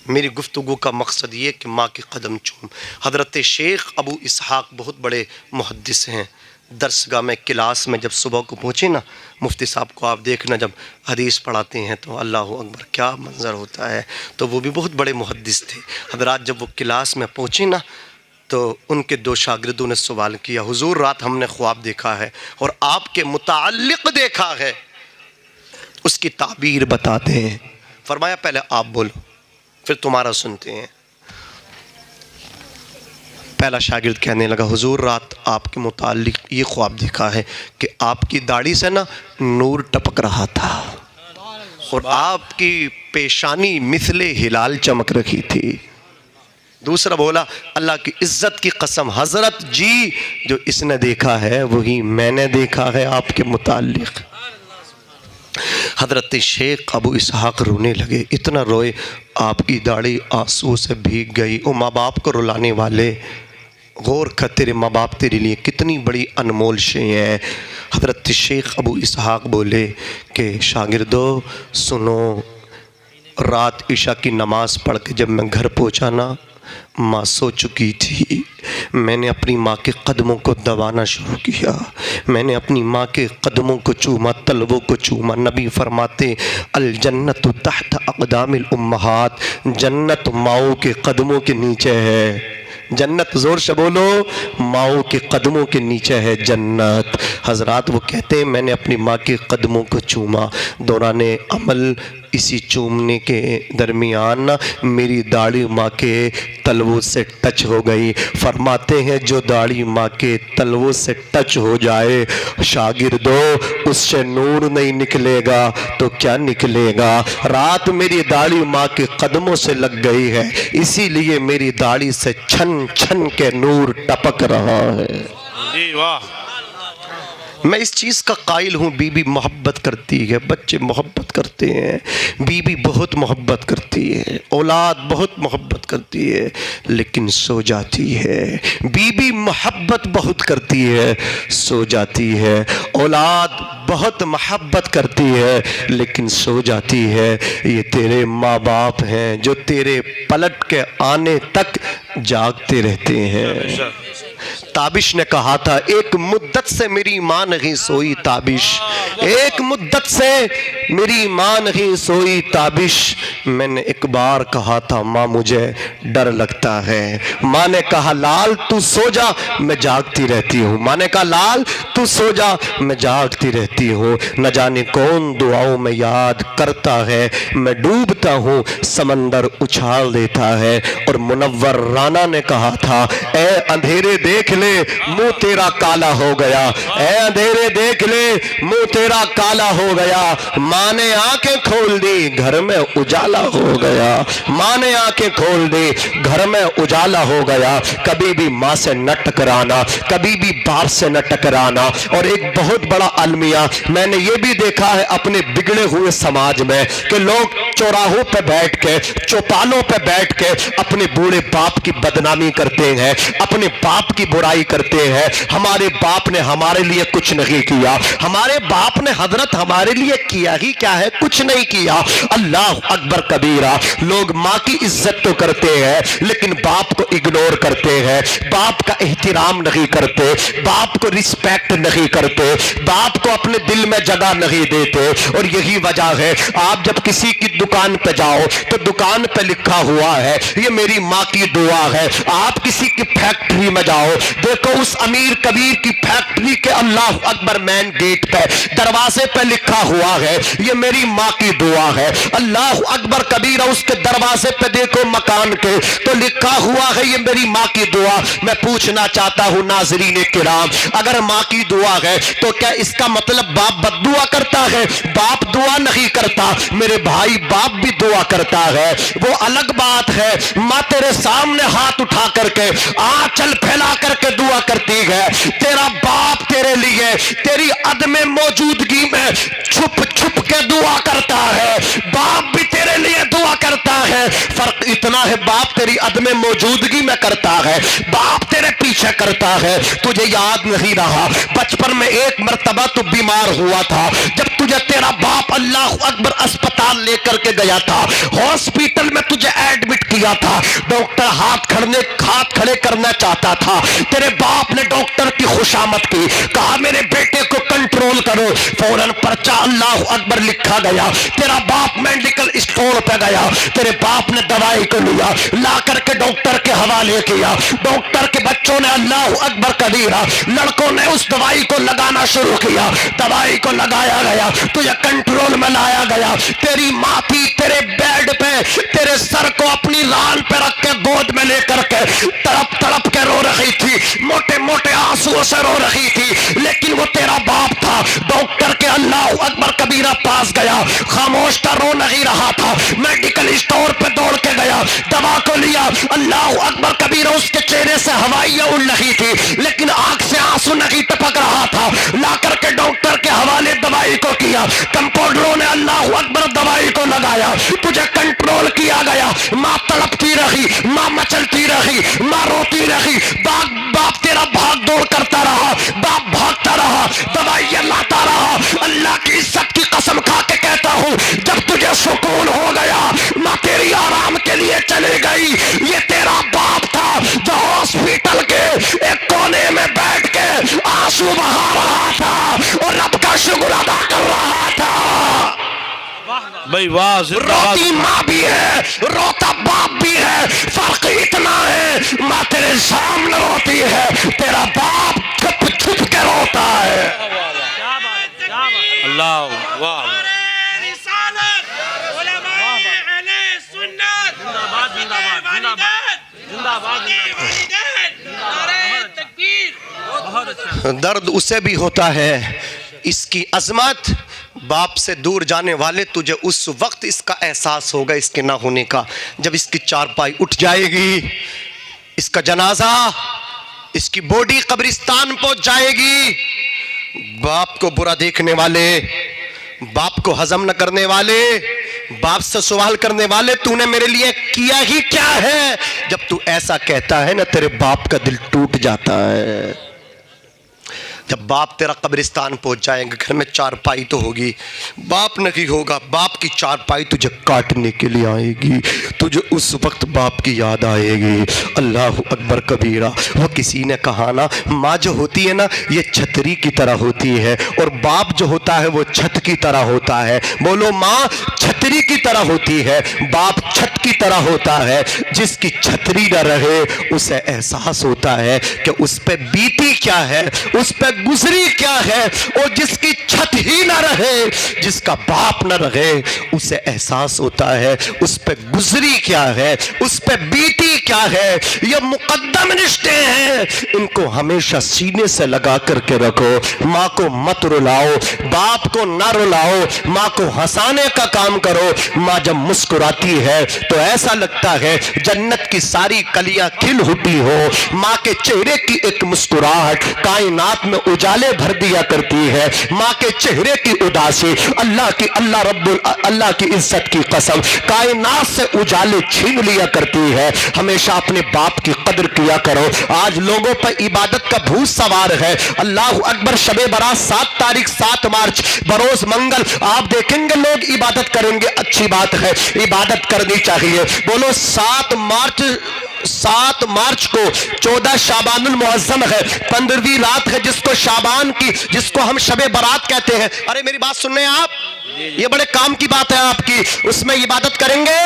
میری گفتگو کا مقصد یہ کہ ماں کے قدم چوم. حضرت شیخ ابو اسحاق بہت بڑے محدث ہیں. درسگاہ میں کلاس میں جب صبح کو پہنچے نا, مفتی صاحب کو آپ دیکھنا جب حدیث پڑھاتے ہیں تو اللہ اکبر کیا منظر ہوتا ہے. تو وہ بھی بہت بڑے محدث تھے. حضرات جب وہ کلاس میں پہنچے نا تو ان کے 2 شاگردوں نے سوال کیا, حضور رات ہم نے خواب دیکھا ہے اور آپ کے متعلق دیکھا ہے, اس کی تعبیر بتاتے ہیں. فرمایا پہلے آپ بولو پھر تمہارا سنتے ہیں. پہلا شاگرد کہنے لگا, حضور رات آپ کے متعلق یہ خواب دیکھا ہے کہ آپ کی داڑھی سے نا نور ٹپک رہا تھا اور آپ کی پیشانی مثل ہلال چمک رہی تھی. دوسرا بولا, اللہ کی عزت کی قسم حضرت جی جو اس نے دیکھا ہے وہی میں نے دیکھا ہے آپ کے متعلق. حضرت شیخ ابو اسحاق رونے لگے, اتنا روئے آپ کی داڑھی آنسو سے بھیگ گئی. او ماں باپ کو رلانے والے, غور کر, تیرے ماں باپ تیرے لیے کتنی بڑی انمول شے ہیں. حضرت شیخ ابو اسحاق بولے کہ شاگردو سنو, رات عشاء کی نماز پڑھ کے جب میں گھر پہنچا نا, ماں سو چکی تھی. میں نے اپنی ماں کے قدموں کو دبانا شروع کیا, میں نے اپنی ماں کے قدموں کو چوما, تلووں کو چوما. نبی فرماتے الجنت تحت اقدام الامہات, جنت ماؤں کے قدموں کے نیچے ہے. جنت زور سے بولو, ماؤں کے قدموں کے نیچے ہے جنت. حضرات وہ کہتے ہیں میں نے اپنی ماں کے قدموں کو چوما. دوران عمل اسی چومنے کے درمیان میری داڑھی ماں کے تلووں سے ٹچ ہو گئی. فرماتے ہیں جو داڑھی ماں کے تلووں سے ٹچ ہو جائے شاگردو اس سے نور نہیں نکلے گا تو کیا نکلے گا. رات میری داڑھی ماں کے قدموں سے لگ گئی ہے, اسی لیے میری داڑھی سے چھن چھن کے نور ٹپک رہا ہے. جی واہ. میں اس چیز کا قائل ہوں، بی بی محبت کرتی ہے، بچے محبت کرتے ہیں، بی بی بہت محبت کرتی ہے، اولاد بہت محبت کرتی ہے، لیکن سو جاتی ہے۔ بی بی محبت بہت کرتی ہے، سو جاتی ہے۔ اولاد بہت محبت کرتی ہے لیکن سو جاتی ہے۔ یہ تیرے ماں باپ ہیں جو تیرے پلٹ کے آنے تک جاگتے رہتے ہیں۔ تابش نے کہا تھا ایک مدت سے میری ماں نہیں سوئی تابش، ایک مدت سے میری ماں نہیں سوئی تابش۔ میں نے ایک بار کہا تھا ماں مجھے ڈر لگتا ہے، ماں نے کہا لال تو سو جا میں جاگتی رہتی ہوں، ماں نے کہا لال تو سو جا میں جاگتی رہتی ہوں۔ نہ جانے کون دعاؤں میں یاد کرتا ہے، میں ڈوبتا ہوں سمندر اچھال دیتا ہے۔ اور منور رانا نے کہا تھا اے اندھیرے دیکھ لے منہ تیرا کالا ہو گیا، اے اندھیرے دیکھ لے منہ تیرا کالا ہو گیا۔ ماں نے آنکھیں کھول دی گھر میں اجالا ہو گیا، ماں نے آنکھیں کھول دی گھر میں اجالا ہو گیا۔ کبھی بھی ماں سے نہ ٹکرانا، کبھی بھی باپ سے نہ ٹکرانا۔ اور ایک بہت بڑا المیہ میں نے یہ بھی دیکھا ہے اپنے بگڑے ہوئے سماج میں کہ لوگ چوراہوں پہ بیٹھ کے، چوپالوں پہ بیٹھ کے اپنے بوڑھے باپ کی بدنامی کرتے ہیں، اپنے باپ کی برائی کرتے ہیں۔ ہمارے باپ نے ہمارے لیے کچھ نہیں کیا، ہمارے باپ نے حضرت ہمارے لیے کیا ہی کیا ہے، کچھ نہیں کیا۔ اللہ اکبر کبیرہ۔ لوگ ماں کی عزت تو کرتے ہیں لیکن باپ کو اگنور کرتے ہیں، باپ کا احترام نہیں کرتے، باپ کو رسپیکٹ نہیں کرتے، باپ کو اپنے دل میں جگہ نہیں دیتے۔ اور یہی وجہ ہے آپ جب کسی کی دکان پہ جاؤ تو دکان پہ لکھا ہوا ہے یہ میری ماں کی دعا ہے۔ آپ کسی کی فیکٹری میں جاؤ دیکھو اس امیر کبیر کی فیکٹری کے اللہ اکبر مین گیٹ پہ دروازے پہ لکھا ہوا ہے یہ میری ماں کی دعا ہے۔ اللہ اکبر کبیرہ اس کے دروازے پہ دیکھو مکان کے تو لکھا ہوا ہے یہ میری ماں کی دعا۔ میں پوچھنا چاہتا ہوں ناظرین کرام، اگر ماں کی دعا ہے تو کیا اس کا مطلب باپ بد دعا کرتا ہے؟ باپ دعا نہیں کرتا میرے بھائی، باپ بھی دعا کرتا ہے، وہ الگ بات ہے۔ ماں تیرے سامنے ہاتھ اٹھا کر کے آنچل پھیلا کر کے دعا کرتی ہے، تیرا باپ تیرے لیے تیری عدم موجودگی میں چھپ چھپ کے دعا کرتا ہے، باپ بھی تیرے لیے دعا کرتا ہے۔ فرق اتنا ہے باپ تیری عدم موجودگی میں کرتا ہے، باپ تیرے پیچھے کرتا ہے۔ تجھے یاد نہیں رہا بچپن میں ایک مرتبہ تو بیمار ہوا تھا جب تجھے تیرا باپ اللہ اکبر اسپتال لے کر کے گیا تھا، ہاسپٹل میں تجھے ایڈمٹ کیا تھا، ڈاکٹر ہاتھ کھڑے کرنا چاہتا تھا، تیرے باپ نے ڈاکٹر کی خوشامد کی، کہا میرے بیٹے کو کنٹرول کرو، فوراً پرچہ اللہ اکبر لکھا گیا، تیرا باپ میڈیکل اسٹور پہ گیا، تیرے باپ نے دوائی کو لیا، لا کر کے ڈاکٹر کے حوالے کیا، ڈاکٹر کے بچوں نے اللہ اکبر کبیرہ لڑکوں نے اس دوائی کو لگانا شروع کیا، دوائی کو لگایا گیا، تجھے کنٹرول میں لایا گیا۔ تیری ماں تھی تیرے بیڈ پہ تیرے سر کو اپنی ران پہ رکھ کے گود میں لے کر کے تڑپ تڑپ کے رو رہی تھی، موٹے موٹے آنسو سے رو رہی تھی، لیکن وہ تیرا باپ تھا۔ ڈاکٹر کے اللہ اکبر کبیرہ پاس گیا، خاموش تھا، رو نہیں رہا تھا، میڈیکل اسٹور پہ دوڑ کے گیا، دوا کو لیا، اللہ اکبر کبیرہ اس کے چہرے سے ہوائیاں اڑ رہی تھی لیکن آنکھ سے آنسو نہیں ٹپک رہا تھا، لا کر کے ڈاکٹر کے حوالے دوائی کو کیا، کمپاؤنڈروں نے اللہ اکبر دوائی کو لگایا، تجھے کنٹرول کیا گیا۔ ماں تڑپتی رہی، ماں مچلتی رہی، ماں روتی رہی، باپ تیرا بھاگ دوڑ کرتا رہا، باپ بھاگتا رہا، دوائیاں لاتا رہا۔ اللہ کی عزت کی قسم کھا کے کہتا ہوں جب تجھے سکون ہو گیا ماں تیری آرام کے لیے چلے گئی۔ یہ تیرا باپ تھا جو ہاسپٹل کے ایک کونے میں بیٹھ کے آنسو بہا رہا تھا اور رب کا شکر ادا کر رہا تھا۔ بھائی واہ، روتی ماں بھی ہے، روتا باپ بھی ہے، فرق اتنا ہے ماں تیرے سامنے روتی ہے، تیرا باپ چھپ چھپ کے روتا ہے۔ اللہ واہ، درد اسے بھی ہوتا ہے اس کی عظمت، باپ سے دور جانے والے تجھے اس وقت اس کا احساس ہوگا اس کے نہ ہونے کا جب اس کی چارپائی اٹھ جائے گی، اس کا جنازہ، اس کی بوڈی قبرستان پہنچ جائے گی، باپ کو برا دیکھنے والے، باپ کو ہضم نہ کرنے والے، باپ سے سوال کرنے والے، تو نے میرے لیے کیا ہی کیا ہے؟ جب تو ایسا کہتا ہے نا تیرے باپ کا دل ٹوٹ جاتا ہے۔ جب باپ تیرا قبرستان پہنچ جائیں گے، گھر میں چارپائی تو ہوگی، باپ نہیں ہوگا، باپ کی چارپائی تجھے کاٹنے کے لیے آئے گی، تجھے اس وقت باپ کی یاد آئے گی۔ اللہ اکبر کبیرہ۔ وہ کسی نے کہا نا، ماں جو ہوتی ہے نا یہ چھتری کی طرح ہوتی ہے، اور باپ جو ہوتا ہے وہ چھت کی طرح ہوتا ہے۔ بولو، ماں چھتری کی طرح ہوتی ہے، باپ چھت کی طرح ہوتا ہے۔ جس کی چھتری نہ رہے اسے احساس ہوتا ہے کہ اس پہ بیتی کیا ہے، اس پہ گزری کیا ہے، اور جس کی چھت ہی نہ رہے، جس کا باپ نہ رہے، اسے احساس ہوتا ہے اس پہ گزری کیا ہے، اس پہ بیتی کیا ہے۔ یہ مقدم رشتے ہیں، ان کو ہمیشہ سینے سے لگا کر کے رکھو۔ ماں کو مت رلاؤ، باپ کو نہ رلاؤ، ماں کو ہنسانے کا کام کرو۔ ماں جب مسکراتی ہے تو ایسا لگتا ہے جنت کی ساری کلیاں کھل اٹھی ہو۔ ماں کے چہرے کی ایک مسکراہٹ کائنات میں اجالے بھر دیا کرتی ہے۔ ماں کے چہرے کی اداسی اللہ کی عزت کی قسم کائنات سے اجالے چھین لیا کرتی ہے۔ ہمیشہ اپنے باپ کی قدر کیا کرو۔ آج لوگوں پر عبادت کا بھوت سوار ہے۔ اللہ اکبر، شب برات 7 تاریخ 7 مارچ بروز منگل آپ دیکھیں گے لوگ عبادت کریں گے، اچھی بات ہے، عبادت کرنی چاہیے۔ بولو 7 مارچ کو 14 شعبان المعظم ہے، 15ویں رات ہے جس کو ہم شب برات کہتے ہیں۔ ارے میری بات سن رہے ہیں آپ؟ یہ بڑے کام کی بات ہے آپ کی، اس میں عبادت کریں گے؟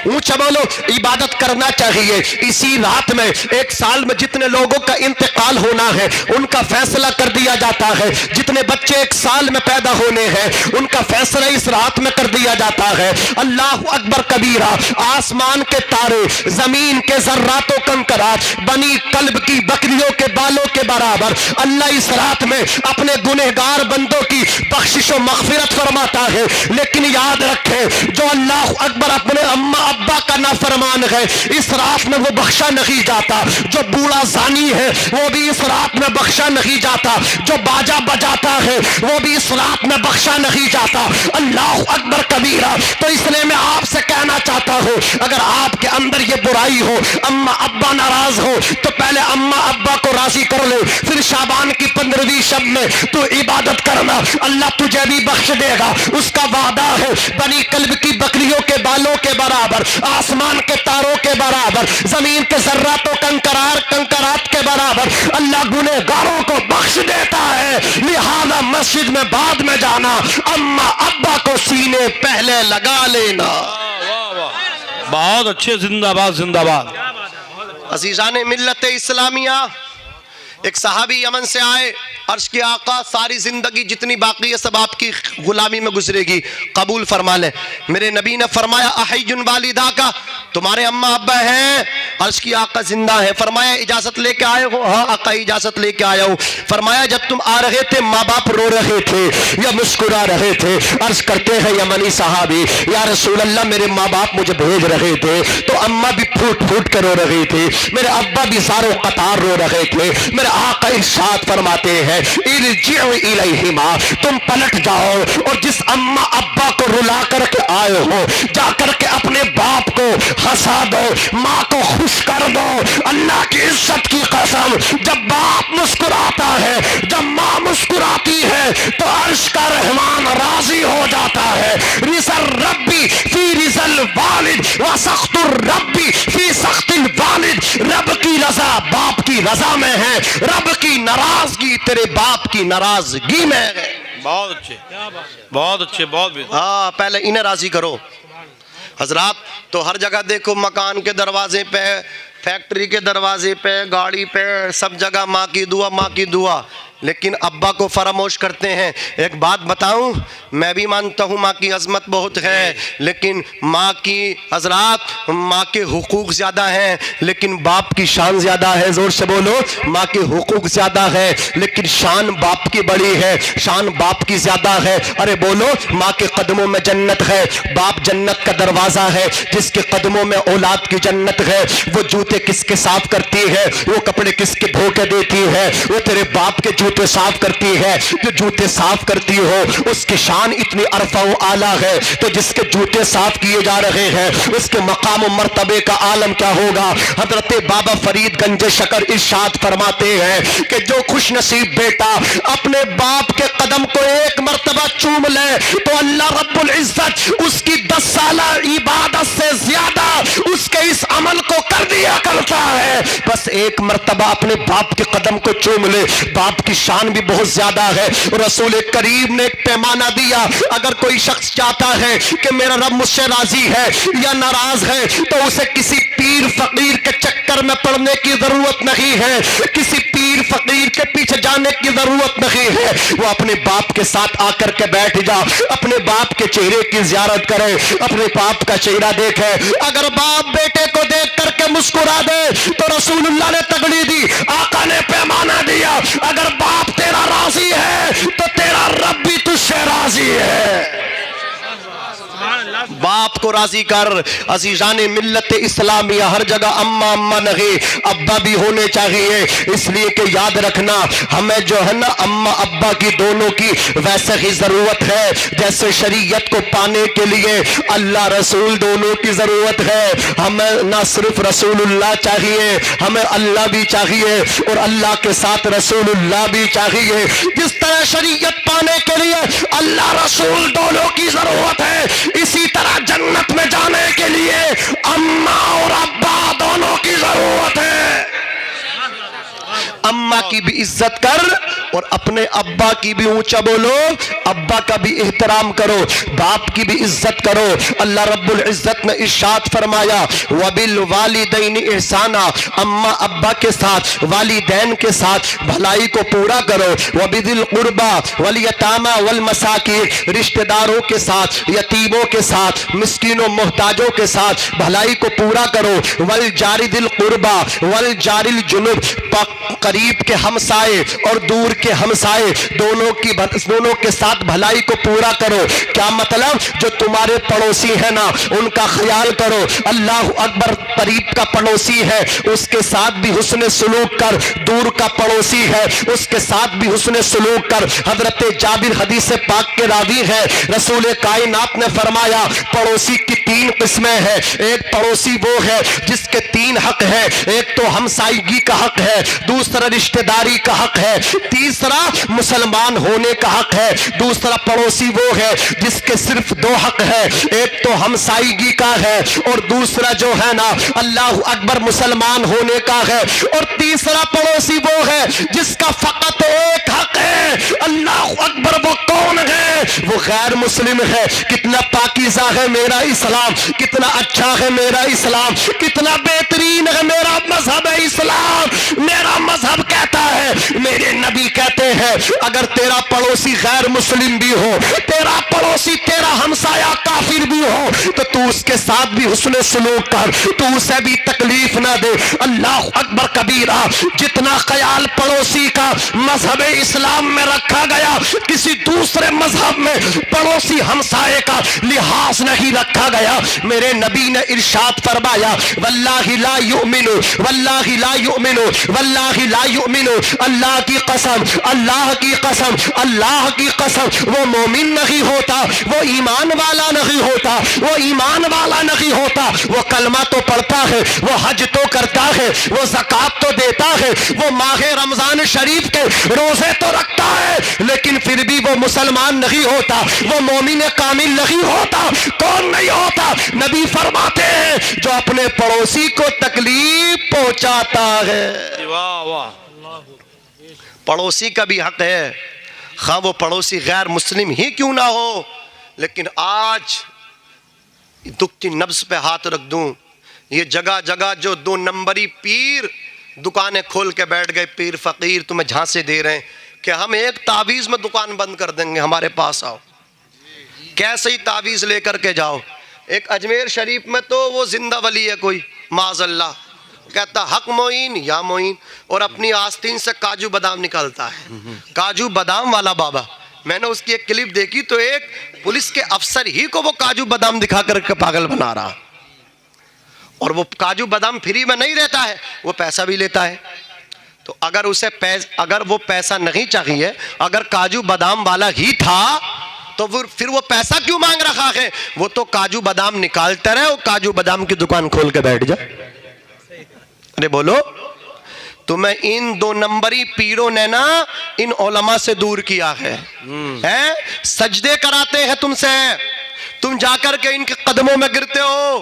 اونچا بولو، عبادت کرنا چاہیے۔ اسی رات میں 1 سال میں جتنے لوگوں کا انتقال ہونا ہے ان کا فیصلہ کر دیا جاتا ہے۔ جتنے بچے 1 سال میں پیدا ہونے ہیں ان کا فیصلہ اس رات میں کر دیا جاتا ہے۔ اللہ اکبر کبیرہ۔ آسمان کے تارے، زمین کے ذرات و کنکرات بنی کلب کی بکریوں کے بالوں کے برابر اللہ اس رات میں اپنے گنہگار بندوں کی بخشش و مغفرت فرماتا ہے۔ لیکن یاد رکھیں، جو اللہ اکبر اپنے اماں ابا کا نافرمان ہے اس رات میں وہ بخشا نہیں جاتا۔ جو بوڑھا زانی ہے وہ بھی اس رات میں بخشا نہیں جاتا۔ جو باجا بجاتا ہے وہ بھی اس رات میں بخشا نہیں جاتا۔ اللہ اکبر کبیرہ۔ تو اس لیے میں آپ سے کہنا چاہتا ہوں، اگر آپ کے اندر یہ برائی ہو، اماں ابا ناراض ہو، تو پہلے اماں ابا کو راضی کر لے، پھر شعبان کی 15ویں شب میں تو عبادت کرنا، اللہ تجھے بھی بخش دے گا۔ اس کا وعدہ ہے، بنی کلب کی بکریوں کے بالوں کے برابر، آسمان کے تاروں کے برابر، زمین کے ذرات و کنکرات کے برابر اللہ گنہگاروں کو بخش دیتا ہے۔ لہذا مسجد میں بعد میں جانا، اماں ابا کو سینے پہلے لگا لینا۔ بہت اچھے، زندہ باد زندہ باد۔ عزیزان ملت اسلامیہ، ایک صحابی یمن سے آئے، عرض کی آقا ساری زندگی جتنی باقی ہے سب آپ کی غلامی میں گزرے گی، قبول فرما لیں۔ میرے نبی نے فرمایا احی والدہ کا، تمہارے اماں ابا ہیں؟ عرض کی آقا زندہ ہے۔ فرمایا اجازت لے کے آئے ہو؟ ہاں آقا اجازت لے کے آیا ہوں۔ فرمایا جب تم آ رہے تھے ماں باپ رو رہے تھے یا مسکرا رہے تھے؟ عرض کرتے ہیں یمنی صحابی، یا رسول اللہ میرے ماں باپ مجھے بھیج رہے تھے تو اماں بھی پھوٹ پھوٹ کے رو رہی تھی، میرے ابا بھی زار و قطار رو رہے تھے۔ میرے آقا ارشاد فرماتے ہیں ارجعوا الیہما، تم پلٹ جاؤ اور جس اماں ابا کو رلا کر کے آئے ہو جا کر کے اپنے باپ کو ہنسا دو، ماں کو خوش کر دو۔ اللہ کی عزت کی قسم، جب باپ مسکراتا ہے، جب ماں مسکراتی ہے تو عرش کا رحمان راضی ہو جاتا ہے۔ رضا الربی فی رضا الوالد وسخط الربی فی سخط الوالد، رب کی رضا باپ کی رضا میں ہے، رب کی ناراضگی تیرے باپ کی ناراضگی میں ہے۔ بہت اچھے، بہت اچھے، بہت بہتر۔ ہاں پہلے انہیں راضی کرو۔ حضرات تو ہر جگہ دیکھو، مکان کے دروازے پہ، فیکٹری کے دروازے پہ، گاڑی پہ، سب جگہ ماں کی دعا ماں کی دعا، لیکن ابا کو فراموش کرتے ہیں۔ ایک بات بتاؤں، میں بھی مانتا ہوں ماں کی عظمت بہت ہے، لیکن ماں کی حضرات ماں کے حقوق زیادہ ہیں لیکن باپ کی شان زیادہ ہے۔ زور سے بولو، ماں کے حقوق زیادہ ہے لیکن شان باپ کی بڑی ہے، شان باپ کی زیادہ ہے۔ ارے بولو، ماں کے قدموں میں جنت ہے، باپ جنت کا دروازہ ہے، جس کے قدموں میں اولاد کی جنت ہے۔ وہ جوتے کس کے صاف کرتی ہے، وہ کپڑے کس کے دھو کے دیتی ہے، وہ تیرے باپ کے جوتے جوتے صاف کرتی ہے، جو جوتے صاف کرتی ہو اس کی شان اتنی عرفہ و اعلیٰ ہے، تو جس کے جوتے صاف کیے جا رہے ہیں اس کے مقام و مرتبے کا عالم کیا ہوگا۔ حضرت بابا فرید گنج شکر ارشاد فرماتے ہیں کہ جو خوش نصیب بیٹا اپنے باپ کے قدم کو ایک مرتبہ چوم لے تو اللہ رب العزت اس کی 10 سالہ عبادت سے زیادہ اس کے اس عمل کو کر دیا کرتا ہے۔ بس ایک مرتبہ اپنے باپ کے قدم کو چوم لے، باپ کی شان بھی بہت زیادہ ہے۔ رسول کریم نے ایک پیمانہ دیا، اگر کوئی شخص چاہتا ہے کہ میرا رب مجھ سے راضی ہے یا ناراض ہے تو اسے کسی پیر فقیر کے چکر میں پڑنے کی ضرورت نہیں ہے، کسی پیر فقیر کے پیچھے جانے کی ضرورت نہیں ہے۔ وہ اپنے باپ کے ساتھ آ کر کے بیٹھ جا، اپنے باپ کے چہرے کی زیارت کرے، اپنے باپ کا چہرہ دیکھے۔ اگر باپ بیٹے کو دیکھ کر کے مسکرا دے تو رسول اللہ نے تگڑی دی، آقا نے پیمانہ دیا، اگر باپ تیرا راضی ہے تو تیرا رب بھی تجھ سے راضی ہے۔ باپ کو راضی کر۔ عزیزان ملت اسلامیہ، ہر جگہ اما اما نہیں، ابا بھی ہونے چاہیے، اس لیے کہ یاد رکھنا ہمیں جو ہے نا اما ابا کی دونوں کی ویسے ہی ضرورت ہے جیسے شریعت کو پانے کے لیے اللہ رسول دونوں کی ضرورت ہے۔ ہمیں نہ صرف رسول اللہ چاہیے، ہمیں اللہ بھی چاہیے اور اللہ کے ساتھ رسول اللہ بھی چاہیے۔ جس طرح شریعت پانے کے لیے اللہ رسول دونوں کی ضرورت ہے، اسی طرح جنت میں جانے کے لیے اماں اور ابا دونوں کی ضرورت ہے۔ اماں کی بھی عزت کر اور اپنے ابا کی بھی اونچا بولو، ابا کا بھی احترام کرو، باپ کی بھی عزت کرو۔ اللہ رب العزت نے ارشاد فرمایا وَبِالْوَالِدَيْنِ إِحْسَانًا، اماں ابا کے ساتھ، والدین کے ساتھ بھلائی کو پورا کرو۔ وَبِذِي الْقُرْبَى وَالْيَتَامَى وَالْمَسَاكِينِ، رشتہ داروں کے ساتھ، یتیموں کے ساتھ، مسکینوں محتاجوں کے ساتھ بھلائی کو پورا کرو۔ وَالْجَارِ ذِي الْقُرْبَى وَالْجَارِ الْجُنُبِ، قریب کے ہمسائے اور دور کے ہمسائے دونوں کے ساتھ بھلائی کو پورا کرو۔ کیا مطلب؟ جو تمہارے پڑوسی ہیں نا ان کا خیال کرو۔ اللہ اکبر، قریب کا پڑوسی ہے اس کے ساتھ بھی حسن سلوک کر، دور کا پڑوسی ہے اس کے ساتھ بھی حسن سلوک کر۔ حضرت جابر حدیث پاک کے راوی ہے، رسول کائنات نے فرمایا پڑوسی کی 3 قسمیں ہیں۔ ایک پڑوسی وہ ہے جس کے 3 حق ہیں، ایک تو ہمسائیگی کا حق ہے، دوسرا رشتہ داری کا حق ہے، تیسرا مسلمان ہونے کا حق ہے۔ دوسرا پڑوسی وہ ہے جس کے صرف 2 حق ہے، ایک تو ہمسائیگی کا ہے اور دوسرا جو ہے نا اللہ اکبر مسلمان ہونے کا ہے، اور تیسرا پڑوسی وہ ہے جس کا فقط ایک حق ہے۔ اللہ اکبر، وہ کون ہے؟ وہ غیر مسلم ہے۔ کتنا پاکیزہ ہے میرا اسلام، کتنا اچھا ہے میرا اسلام، کتنا بہترین ہے میرا مذہب اسلام۔ میرا مذہب کہتا ہے، میرے نبی کہتے ہیں اگر تیرا پڑوسی غیر مسلم بھی ہو، تیرا پڑوسی تیرا ہمسایہ کافر بھی ہو تو تو اس کے ساتھ بھی حسن سلوک کر، تو اسے بھی تکلیف نہ دے۔ اللہ اکبر کبیرہ، جتنا خیال پڑوسی کا مذہب اسلام میں رکھا گیا کسی دوسرے مذہب میں پڑوسی ہمسائے کا لحاظ نہیں رکھا گیا۔ میرے نبی نے ارشاد فرمایا واللہ لا یؤمن، واللہ لا یؤمن، واللہ لا یؤمن، اللہ کی قسم، اللہ کی قسم، اللہ کی قسم، وہ مومن نہیں ہوتا، وہ ایمان والا نہیں ہوتا، وہ ایمان والا نہیں ہوتا۔ وہ کلمہ تو پڑھتا ہے، وہ حج تو کرتا ہے، وہ زکوٰۃ تو دیتا ہے، وہ ماہ رمضان شریف کے روزے تو رکھتا ہے، لیکن پھر بھی وہ مسلمان نہیں ہوتا، وہ مومن کامل نہیں ہوتا۔ کون نہیں ہوتا؟ نبی فرماتے ہیں جو اپنے پڑوسی کو تکلیف پہنچاتا ہے۔ واہ واہ، پڑوسی کا بھی حق ہے، خواہ وہ پڑوسی غیر مسلم ہی کیوں نہ ہو۔ لیکن آج دکھتی نبض پہ ہاتھ رکھ دوں، یہ جگہ جگہ جو 2 نمبری پیر دکانیں کھول کے بیٹھ گئے، پیر فقیر تمہیں جھانسے دے رہے ہیں کہ ہم ایک تعویذ میں دکان بند کر دیں گے، ہمارے پاس آؤ، کیسے ہی تعویذ لے کر کے جاؤ۔ ایک اجمیر شریف میں تو وہ زندہ ولی ہے کوئی، معاذ اللہ، کہتا حق معین یا معین، اور اپنی آستین سے کاجو بادام نکالتا ہے، کاجو بادام والا بابا۔ میں نے اس کی ایک کلپ دیکھی تو ایک پولیس کے افسر ہی کو وہ کاجو بادام دکھا کر کے پاگل بنا رہا، اور وہ کاجو بادام فری میں نہیں دیتا ہے، وہ پیسہ بھی لیتا ہے۔ تو اگر وہ پیسہ نہیں چاہیے، اگر کاجو بادام والا ہی تھا تو پھر وہ پیسہ کیوں مانگ رہا ہے؟ وہ تو کاجو بادام نکالتے رہے، وہ کاجو بادام کی دکان کھول کے بیٹھ جائے۔ ارے بولو، تمہیں ان 2 نمبری پیروں نے نا ان علماء سے دور کیا ہے، سجدے کراتے ہیں تم سے، تم جا کر کے ان کے قدموں میں گرتے ہو،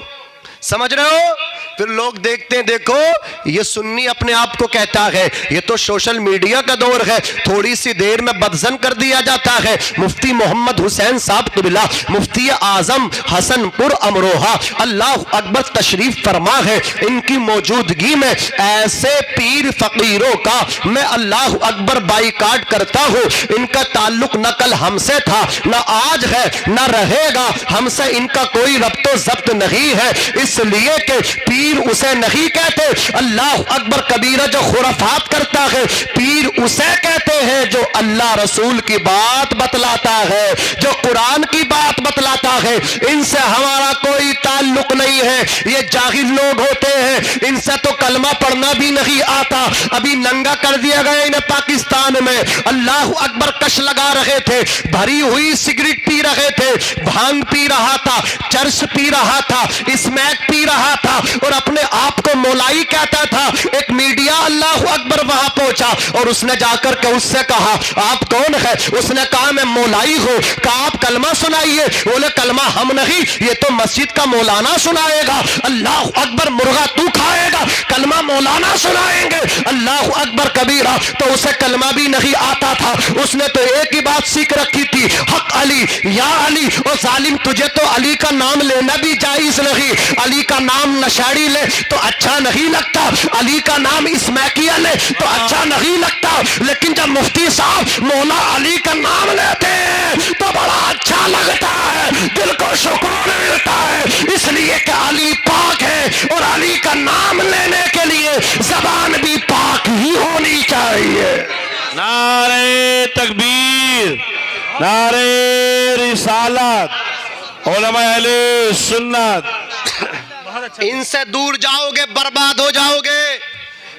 سمجھ رہے ہو؟ پھر لوگ دیکھتے ہیں، دیکھو یہ سنی اپنے آپ کو کہتا ہے، یہ تو سوشل میڈیا کا دور ہے، تھوڑی سی دیر میں بدزن کر دیا جاتا ہے۔ مفتی محمد حسین صاحب قبلہ، مفتی اعظم حسن پور امروہہ، اللہ اکبر تشریف فرما ہے، ان کی موجودگی میں ایسے پیر فقیروں کا میں اللہ اکبر بائیکاٹ کرتا ہوں۔ ان کا تعلق نہ کل ہم سے تھا، نہ آج ہے، نہ رہے گا، ہم سے ان کا کوئی ربط و ضبط نہیں ہے، اس لیے کہ پیر اسے نہیں کہتے اللہ اکبر کبیرہ جو خرافات کرتا ہے، پیر اسے کہتے ہیں جو اللہ رسول کی بات بتلاتا ہے، جو قرآن کی بات بتلاتا ہے۔ ان سے ہمارا کوئی تعلق نہیں ہے، یہ جاہل لوگ ہوتے ہیں، ان سے تو کلمہ پڑھنا بھی نہیں آتا، ابھی ننگا کر دیا گیا انہیں پاکستان میں، اللہ اکبر کش لگا رہے تھے، بھری ہوئی سگریٹ پی رہے تھے، بھانگ پی رہا تھا، چرس پی رہا تھا، اسمیک پی رہا تھا، اور اپنے آپ کو مولائی کہتا تھا۔ ایک میڈیا اللہ اکبر وہاں پہنچا اور اس نے جا کر کے اس سے کہا آپ کون ہے؟ اس نے کہا میں مولائی ہوں۔ کہا آپ کلمہ سنائیے، بولے کلمہ ہم نہیں، یہ تو مسجد کا مولانا سنائے گا۔ اللہ اکبر، مرغا تو کھائے گا، کلمہ مولانا سنائیں گے، اللہ اکبر کبیرہ۔ تو اسے کلمہ بھی نہیں آتا تھا، اس نے تو ایک ہی بات سیکھ رکھی تھی، حق علی یا علی۔ اور ظالم، تجھے تو علی کا نام لینا بھی جائز نہیں، علی کا نام نشاڑی لے تو اچھا نہیں لگتا، علی کا نام اسمیکیہ لے تو اچھا نہیں لگتا، لیکن جب مفتی صاحب مولا علی کا نام لیتے ہیں تو بڑا اچھا لگتا ہے، دل کو سکون ملتا ہے، اس لیے کہ علی پاک ہے، اور علی کا نام لینے کے لیے زبان بھی پاک ہی ہونی چاہیے۔ نعرہ تکبیر، نعرہ رسالت، علماء اہل سنت۔ ان سے دور جاؤ گے برباد ہو جاؤ گے،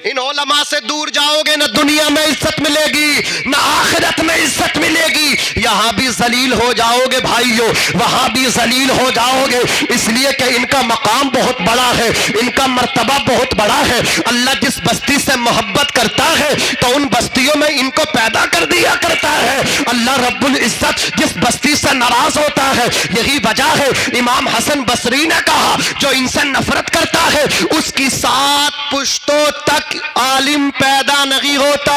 ان علماء سے دور جاؤ گے، نہ دنیا میں عزت ملے گی نہ آخرت میں عزت ملے گی، یہاں بھی ذلیل ہو جاؤ گے بھائیو، وہاں بھی ذلیل ہو جاؤ گے، اس لیے کہ ان کا مقام بہت بڑا ہے، ان کا مرتبہ بہت بڑا ہے۔ اللہ جس بستی سے محبت کرتا ہے تو ان بستیوں میں ان کو پیدا کر دیا کرتا ہے، اللہ رب العزت جس بستی سے ناراض ہوتا ہے، یہی وجہ ہے امام حسن بصری نے کہا جو ان سے نفرت کرتا ہے اس کی 7 پشتوں تک عالم پیدا نہیں ہوتا۔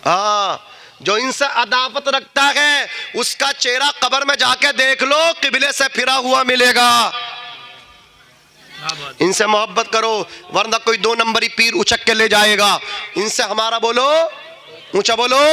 ہاں، جو ان سے عداوت رکھتا ہے اس کا چہرہ قبر میں جا کے دیکھ لو، قبلے سے پھرا ہوا ملے گا۔ ان سے محبت کرو ورنہ کوئی 2 نمبری پیر اچک کے لے جائے گا۔ ان سے ہمارا بولو، اونچا بولو،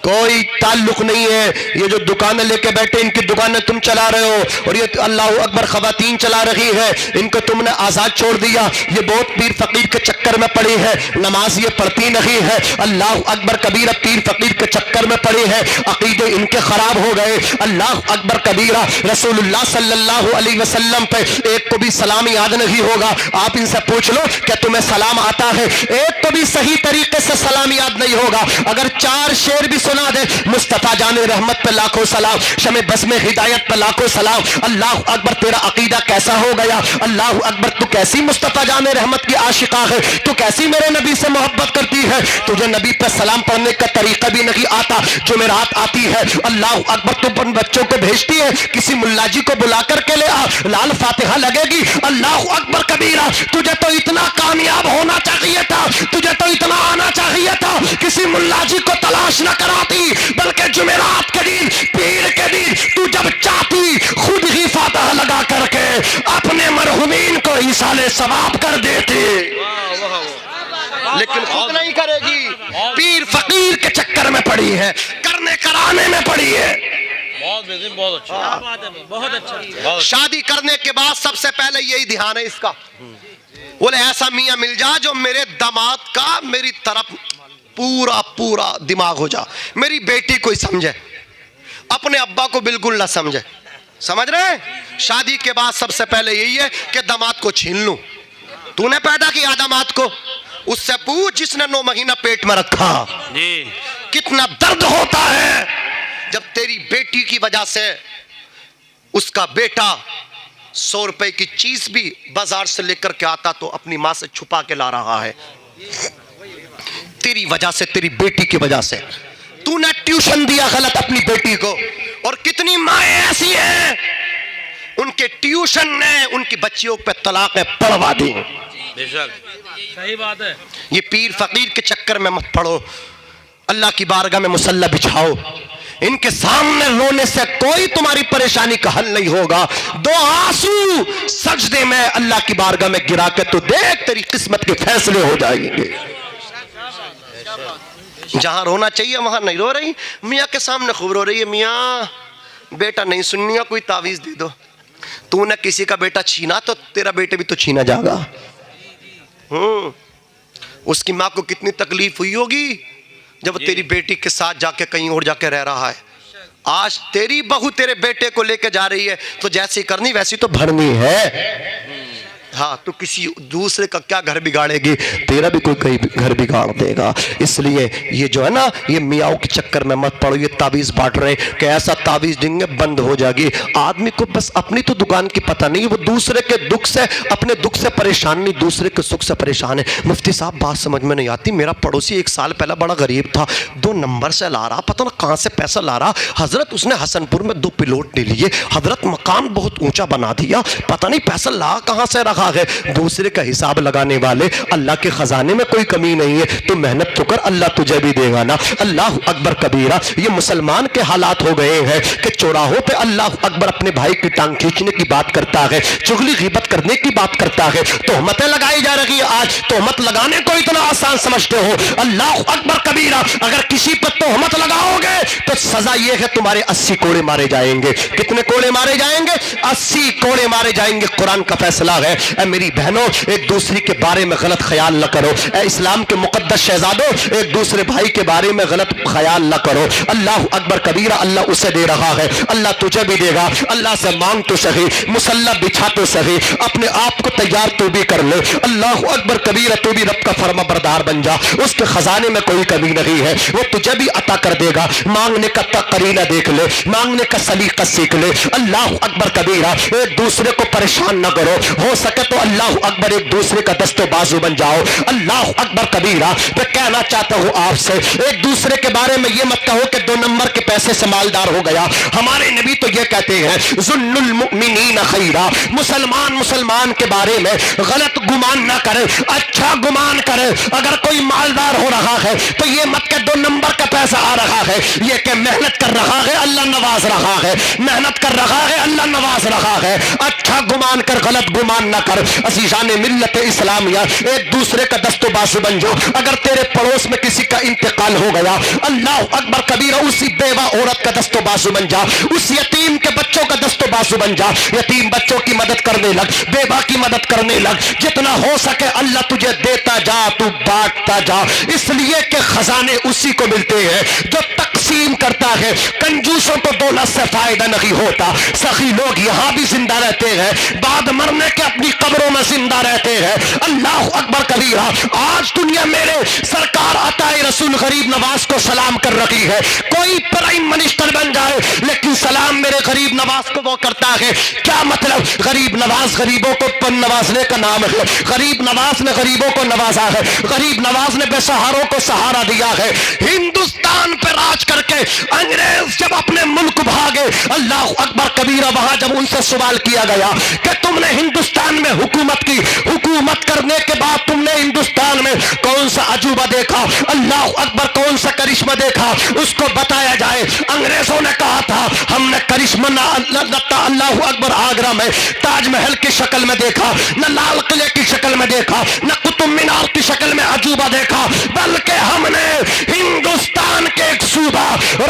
کوئی تعلق نہیں ہے۔ یہ جو دکانیں لے کے بیٹھے، ان کی دکانیں تم چلا رہے ہو، اور یہ اللہ اکبر خواتین چلا رہی ہے، ان کو تم نے آزاد چھوڑ دیا۔ یہ بہت پیر فقیر کے چکر میں پڑی ہے، نماز یہ پڑھتی نہیں ہے، اللہ اکبر کبیرہ، پیر فقیر کے چکر میں پڑی ہے، عقیدے ان کے خراب ہو گئے، اللہ اکبر کبیرہ۔ رسول اللہ صلی اللہ علیہ وسلم پہ ایک کو بھی سلام یاد نہیں ہوگا۔ آپ ان سے پوچھ لو کہ تمہیں سلام آتا ہے؟ ایک کو بھی صحیح طریقے سے سلام یاد نہیں ہوگا۔ اگر 4 شعر بھی سنا دے، مصطفیٰ جان رحمت پہ لاکھوں سلام، شمع بزم ہدایت پہ لاکھوں سلام، اللہ اکبر تیرا عقیدہ کیسا ہو گیا، اللہ اکبر تو کیسی مصطفیٰ جان رحمت کی عاشقہ ہے، تو کیسی میرے نبی سے محبت کرتی ہے، تجھے نبی پہ سلام پڑھنے کا طریقہ بھی نہیں آتا۔ جمعرات آتی ہے، اللہ اکبر تو اپنے بچوں کو بھیجتی ہے، کسی ملا جی کو بلا کر کے لے آ، لال فاتحہ لگے گی، اللہ اکبر کبیرہ۔ تجھے تو اتنا کامیاب ہونا چاہیے تھا، تجھے تو اتنا آنا چاہیے تھا، کسی ملا جی کو تلاش نہ کراتی، بلکہ جمعرات کے دن، پیر کے دن تو جب چاہتی خود ہی فاتحہ لگا کر کے اپنے مرحومین کو ایصال ثواب کر دیتی، لیکن خود نہیں کرے گی، پیر فقیر کے چکر میں پڑی ہے، کرنے کرانے میں پڑی ہے۔ بہت اچھا۔ شادی کرنے کے بعد سب سے پہلے یہی دھیان ہے اس کا، بولے ایسا میاں مل جا جو میرے داماد کا میری طرف پورا دماغ ہو جا، میری بیٹی کوئی سمجھے، اپنے ابا کو بالکل نہ سمجھے، سمجھ رہے ہیں؟ شادی کے بعد سب سے پہلے یہی ہے کہ داماد کو چھین لوں۔ تو نے پیدا کیا داماد کو، اس سے پوچھ جس نے 9 مہینہ پیٹ میں رکھا جی کتنا درد ہوتا ہے جب تیری بیٹی کی وجہ سے اس کا بیٹا 100 روپے کی چیز بھی بازار سے لے کر کے آتا تو اپنی ماں سے چھپا کے لا رہا ہے. تیری وجہ سے, تیری بیٹی کی وجہ سے تو نے ٹیوشن دیا غلط اپنی بیٹی کو. اور کتنی مائیں ایسی ہیں ان کے ٹیوشن نے ان کی بچیوں پہ طلاقیں پڑھوا دی. بے شک صحیح بات ہے. یہ پیر فقیر کے چکر میں مت پڑو, اللہ کی بارگاہ میں مصلی بچھاؤ. ان کے سامنے رونے سے کوئی تمہاری پریشانی کا حل نہیں ہوگا. 2 آنسو سجدے میں اللہ کی بارگاہ میں گرا کے تو دیکھ تیری قسمت کے فیصلے ہو جائیں گے. جہاں رونا چاہیے وہاں نہیں رو رہی. میاں کے سامنے خوب رو رہی ہے, میاں بیٹا نہیں سننی ہے, کوئی تعویذ دے دو. تو نے کسی کا بیٹا چھینا تو تیرا بیٹے بھی تو چھینا جائے گا. اس کی ماں کو کتنی تکلیف ہوئی ہوگی جب تیری بیٹی کے ساتھ جا کے کہیں اور جا کے رہ رہا ہے. آج تیری بہو تیرے بیٹے کو لے کے جا رہی ہے تو جیسی کرنی ویسی تو بھرنی ہے. ہاں تو کسی دوسرے کا کیا گھر بگاڑے گی, تیرا بھی کوئی کہیں گھر بگاڑ دے گا. اس لیے یہ جو ہے نا یہ میاؤں کے چکر میں مت پڑو. یہ تعویذ بانٹ رہے کہ ایسا تعویذ دیں گے بند ہو جائے گی. آدمی کو بس اپنی تو دکان کی پتہ نہیں, وہ دوسرے کے دکھ سے, اپنے دکھ سے پریشان نہیں, دوسرے کے سکھ سے پریشان ہے. مفتی صاحب بات سمجھ میں نہیں آتی, میرا پڑوسی 1 سال پہلا بڑا غریب تھا, 2 نمبر سے لا رہا, پتہ نہ کہاں سے پیسہ لا رہا. حضرت اس نے حسن پور میں 2 پلاٹ لے لیے, حضرت مکان بہت اونچا بنا دیا, پتہ نہیں پیسہ لا کہاں سے رکھا ہے. دوسرے کا حساب لگانے والے, اللہ کے خزانے میں کوئی کمی نہیں ہے, تو محنت تو کر, اللہ تجھے بھی دے گا نا. اللہ اکبر کبیرہ. یہ مسلمان کے حالات ہو گئے ہیں کہ چوراہوں پہ اللہ اکبر اپنے بھائی کی ٹانگ کھینچنے کی بات کرتا ہے, چغلی غیبت کرنے کی بات کرتا ہے, تہمتیں لگائی جا رہی ہیں. آج تہمت لگانے کو اتنا آسان سمجھتے ہو. اللہ اکبر کبیرہ. اگر کسی پر تہمت لگاؤ گے تو سزا یہ ہے تمہارے 80 کوڑے مارے جائیں گے. کتنے کوڑے مارے جائیں گے؟ 80 کوڑے مارے جائیں گے. قرآن کا فیصلہ ہے. اے میری بہنوں, ایک دوسری کے بارے میں غلط خیال نہ کرو. اے اسلام کے مقدس شہزادوں, ایک دوسرے بھائی کے بارے میں غلط خیال نہ کرو. اللہ اکبر کبیرہ. اللہ اسے دے رہا ہے, اللہ تجھے بھی دے گا. اللہ سے مانگ تو صحیح, مصلی بچھا تو صحیح, اپنے آپ کو تیار تو بھی کر لے. اللہ اکبر کبیرہ. تو بھی رب کا فرما بردار بن جا. اس کے خزانے میں کوئی کمی نہیں ہے, وہ تجھے بھی عطا کر دے گا. مانگنے کا قرینہ دیکھ لے, مانگنے کا سلیقہ سیکھ لے. اللہ اکبر کبیرہ. ایک دوسرے کو پریشان نہ کرو, ہو سکے تو اللہ اکبر ایک دوسرے کا دست و بازو بن جاؤ. اللہ اکبر کبیرہ. میں کہنا چاہتا ہوں آپ سے, ایک دوسرے کے بارے میں یہ مت کہو کہ 2 نمبر کے پیسے سے مالدار ہو گیا. ہمارے نبی تو یہ کہتے ہیں ظن المؤمنین خیرا. مسلمان کے بارے میں غلط گمان نہ کرے, اچھا گمان کرے. اگر کوئی مالدار ہو رہا ہے تو یہ مت کہ 2 نمبر کا پیسہ آ رہا ہے, یہ کہ محنت کر رہا ہے اللہ نواز رہا ہے, محنت کر رہا ہے اللہ نواز رہا ہے. اچھا گمان کر, غلط گمان نہ کر. عزیزان ملت اسلامیہ, ایک دوسرے کا دست و بازو بن جاؤ. اگر تیرے پڑوس میں کسی کا انتقال ہو گیا, اللہ اکبر کبیرہ, اسی بیوہ عورت کا دست و بازو بن جا, اس یتیم کے بچوں کا دست و بازو بن جا. یتیم بچوں کی مدد کرنے لگ, بیوہ کی مدد کرنے لگ. جتنا ہو سکے اللہ تجھے دیتا جا, تو بانٹتا جا. اس لیے کہ خزانے اسی کو ملتے ہیں جو تقسیم کرتا ہے. کنجوسوں کو دولت سے فائدہ نہیں ہوتا. سخی لوگ یہاں بھی زندہ رہتے ہیں, بعد مرنے کے اپنی قبروں میں زندہ رہتے ہیں. اللہ اکبر کبیرہ. آج دنیا میرے سرکار عطائے رسول غریب نواز کو سلام کر رہی ہے. کوئی پرائم منسٹر بن جائے لیکن سلام میرے غریب نواز کو وہ کرتا ہے. کیا مطلب؟ غریب نواز غریبوں کو نوازنے کا نام ہے. غریب نواز نے غریبوں کو نوازا ہے. غریب نواز نے بے سہاروں کو سہارا دیا ہے. ہندوستان پہ راج کر کے انگریز جب اپنے ملک بھاگے, اللہ اکبر کبیرہ, وہاں جب ان سے سوال کیا گیا کہ تم نے ہندوستان میں حکومت کی, حکومت کرنے کے بعد تم نے ہندوستان میں کون سا عجوبہ دیکھا, اللہ اکبر کون سا کرشمہ دیکھا, اس کو بتایا جائے. انگریزوں نے کہا تھا ہم نے کرشمہ نہ اللہ اکبر آگرہ میں تاج محل کی شکل میں دیکھا, نہ لال قلعے کی شکل میں دیکھا, نہ قطب مینار کی شکل میں عجوبہ دیکھا, بلکہ ہم نے ہندوستان کے ایک صوبہ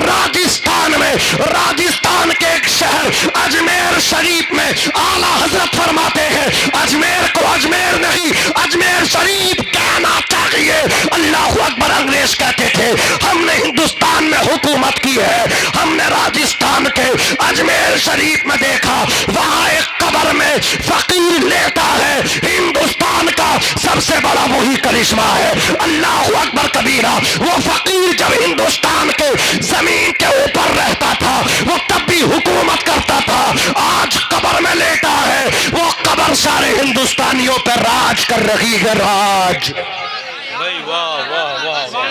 راجستھان میں, راجستھان کے ایک شہر اجمیر شریف میں, اعلیٰ حضرت فرماتے ہیں اجمیر کو اجمیر نہیں اجمیر شریف کہنا چاہیے. اللہ اکبر. انگریز کہتے تھے ہم نے ہندوستان میں حکومت کی ہے, ہم نے راجستھان کے اجمیر شریف میں دیکھا, وہاں ایک قبر میں فقیر فقیر لیتا ہے، ہندوستان کا سب سے بڑا وہی کرشمہ ہے۔ اللہ اکبر کبیرہ۔ وہ فقیر جب ہندوستان کے زمین کے اوپر رہتا تھا وہ تب بھی حکومت کرتا تھا، آج قبر میں لیٹا ہے، وہ قبر سارے ہندوستانیوں پر راج کر رہی ہے، راج۔ بھائی واہ واہ واہ واہ۔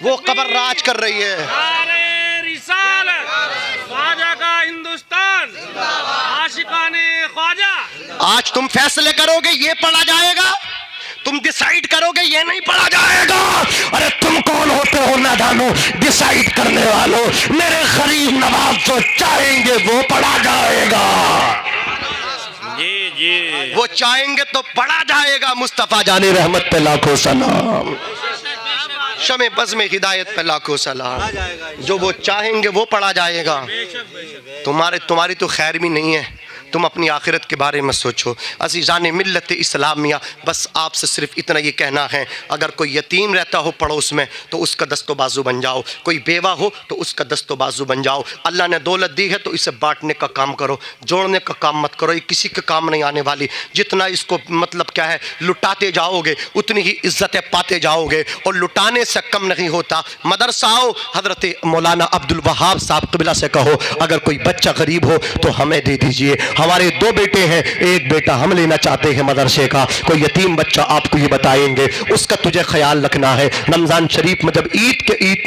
وہ قبر راج کر رہی ہے۔ خواجہ کا ہندوستان، عاشقان خواجہ۔ آج تم فیصلے کرو گے یہ پڑھا جائے گا، تم ڈیسائیڈ کرو گے یہ نہیں پڑھا جائے گا۔ ارے تم کون ہوتے ہو نادانو ڈیسائیڈ کرنے والوں؟ میرے غریب نواز جو چاہیں گے وہ پڑھا جائے گا، جی جی، وہ چاہیں گے تو پڑھا جائے گا۔ مصطفیٰ جان رحمت پہ لاکھوں سلام، شمع بزم ہدایت پہ لاکھوں سلام۔ جو وہ چاہیں گے وہ پڑھا جائے گا۔ تمہاری تو خیر بھی نہیں ہے، تم اپنی آخرت کے بارے میں سوچو۔ عزیزان ملت اسلامیہ، بس آپ سے صرف اتنا یہ کہنا ہے، اگر کوئی یتیم رہتا ہو پڑوس میں تو اس کا دست و بازو بن جاؤ، کوئی بیوہ ہو تو اس کا دست و بازو بن جاؤ۔ اللہ نے دولت دی ہے تو اسے بانٹنے کا کام کرو، جوڑنے کا کام مت کرو، یہ کسی کے کام نہیں آنے والی۔ جتنا اس کو مطلب کیا ہے لٹاتے جاؤ گے اتنی ہی عزتیں پاتے جاؤ گے، اور لٹانے سے کم نہیں ہوتا۔ مدرسہ آؤ، حضرت مولانا عبدالوہاب صاحب قبلہ سے کہو اگر کوئی بچہ غریب ہو تو ہمیں دے دیجئے، ہمارے 2 بیٹے ہیں، ایک بیٹا ہم لینا چاہتے ہیں مدرسے کا، کوئی یتیم بچہ آپ کو یہ بتائیں گے، اس کا تجھے خیال رکھنا ہے۔ رمضان شریف میں جب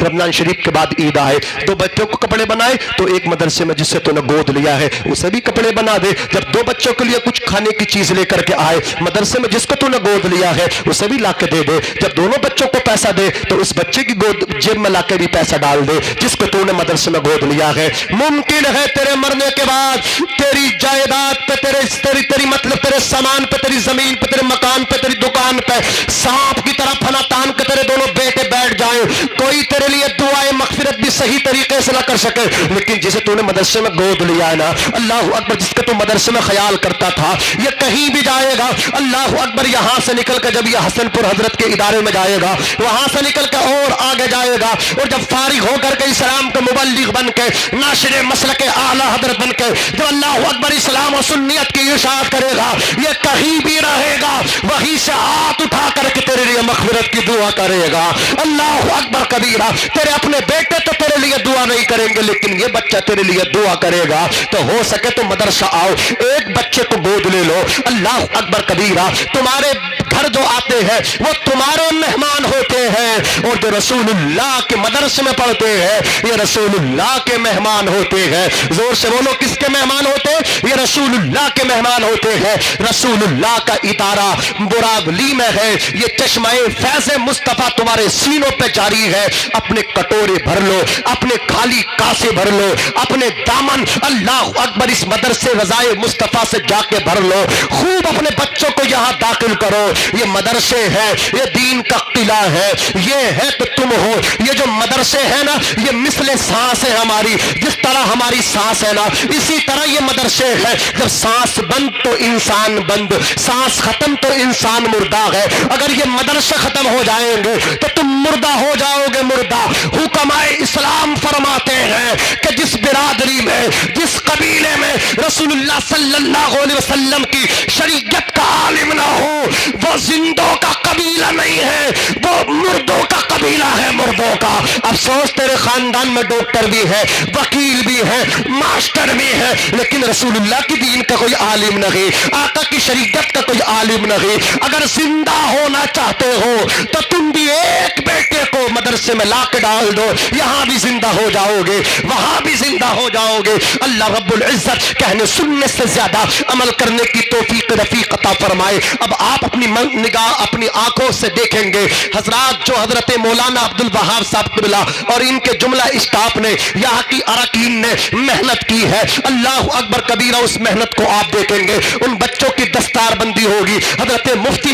رمضان شریف کے بعد عید آئے، 2 بچوں کو کپڑے بنائے تو ایک مدرسے میں جس سے تو نے گود لیا ہے اسے بھی کپڑے بنا دے۔ جب 2 بچوں کے لیے کچھ کھانے کی چیز لے کر کے آئے، مدرسے میں جس کو تو نے گود لیا ہے اسے بھی لا کے دے دے۔ جب دونوں بچوں کو پیسہ دے تو اس بچے کی گود جیب میں لا کے بھی پیسہ ڈال دے جس کو تو نے مدرسے میں گود لیا ہے۔ ممکن ہے تیرے مرنے کے بعد تیری جائیداد پہ، تیری مطلب تیرے سامان پہ، تیری زمین پہ، تیرے مکان پہ، تیری دکان پہ سانپ کی طرح پھنا تان کے تیرے دونوں بیٹے بیٹھ جائیں، کوئی تیرے لیے دعائے مغفرت بھی صحیح طریقے سے نہ کر سکے، لیکن جسے تو نے مدرسے میں گود لیا ہے نا، اللہ اکبر، جس کا تو مدرسے میں خیال کرتا تھا یہ کہیں بھی جائے گا، اللہ اکبر، یہاں سے نکل کے جب یہ حسن پور حضرت کے ادارے میں جائے گا، وہاں سے نکل کے اور آگے جائے گا، اور جب فارغ ہو کر کے اسلام کے مبلغ بن کے، ناشر مسلک اعلیٰ حضرت بن کے جب اللہ اکبر اسلام و سنیت کی اشاعت کرے گا، یہ کہیں بھی رہے گا، وہیں سے ہاتھ اٹھا کر کے تیرے لیے مغفرت کی دعا کرے گا۔ اللہ اکبر کبیرہ، تیرے اپنے بیٹے تو تیرے لیے دعا نہیں کریں گے لیکن یہ بچہ تیرے لیے دعا کرے گا۔ تو ہو سکے تو مدرسہ آؤ، ایک بچے کو گود لے لو۔ اللہ اکبر کبیرہ، تمہارے گھر جو آتے ہیں وہ تمہارے مہمان ہوتے ہیں، اور جو رسول اللہ کے مدرسے میں پڑھتے ہیں یہ رسول اللہ کے مہمان ہوتے ہیں۔ زور سے بولو، کس کے مہمان ہوتے ہیں؟ یہ رسول اللہ کے مہمان ہوتے ہیں۔ رسول اللہ کا ادارہ براولی میں ہے، یہ چشمہ فیض مصطفیٰ تمہارے سینوں پہ جاری ہے۔ اپنے کٹورے بھر لو، اپنے خالی کاسے بھر لو، اپنے دامن اللہ اکبر اس مدرسے رضائے مصطفیٰ سے جا کے بھر لو، خوب اپنے بچوں کو یہاں داخل کرو۔ یہ مدرسے ہے، یہ دین کا قلعہ ہے، یہ ہے تو تم ہو۔ یہ جو مدرسے ہیں نا یہ مثل سانس ہے ہماری، جس طرح ہماری سانس ہے نا اسی طرح یہ مدرسے ہے۔ جب سانس بند تو انسان بند، سانس ختم تو انسان مردہ ہے۔ اگر یہ مدرسے ختم ہو جائیں گے تو تم مردہ ہو جاؤ گے، مردہ۔ حکمائے اسلام فرماتے ہیں کہ جس برادری میں، جس قبیلے میں رسول اللہ صلی اللہ علیہ وسلم کی شریعت کا عالم نہ ہو وہ زندوں کا قبیلہ نہیں ہے، وہ مردوں کا قبیلہ ہے، مردوں کا۔ افسوس تیرے خاندان میں ڈاکٹر بھی ہے، وکیل بھی ہے، ماسٹر بھی ہے، لیکن رسول اللہ کی دین کا کوئی عالم نہیں، آقا کی شریعت کا کوئی عالم نہیں۔ اگر زندہ ہونا چاہتے ہو تو تم بھی ایک بیٹے کو مدرسے میں لا کے ڈال دو، یہاں بھی زندہ ہو جاؤ گے، وہاں بھی زندہ ہو جاؤ گے۔ اللہ رب العزت کہنے سننے سے زیادہ عمل کرنے کی توفیق رفیق عطا فرمائے۔ اب آپ اپنی نگاہ اپنی آنکھوں سے دیکھیں گے حضرات جو حضرت مولانا عبدالوہاب صاحب قبلہ اور ان کے جملہ اسٹاف نے، یہاں کی اراکین نے محنت کی ہے، اللہ اکبر کبیرہ، اس محنت کو آپ دیکھیں گے۔ ان بچوں کی دستار بندی ہوگی، حضرت مفتی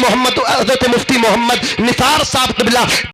محمد نثار صاحب قبلہ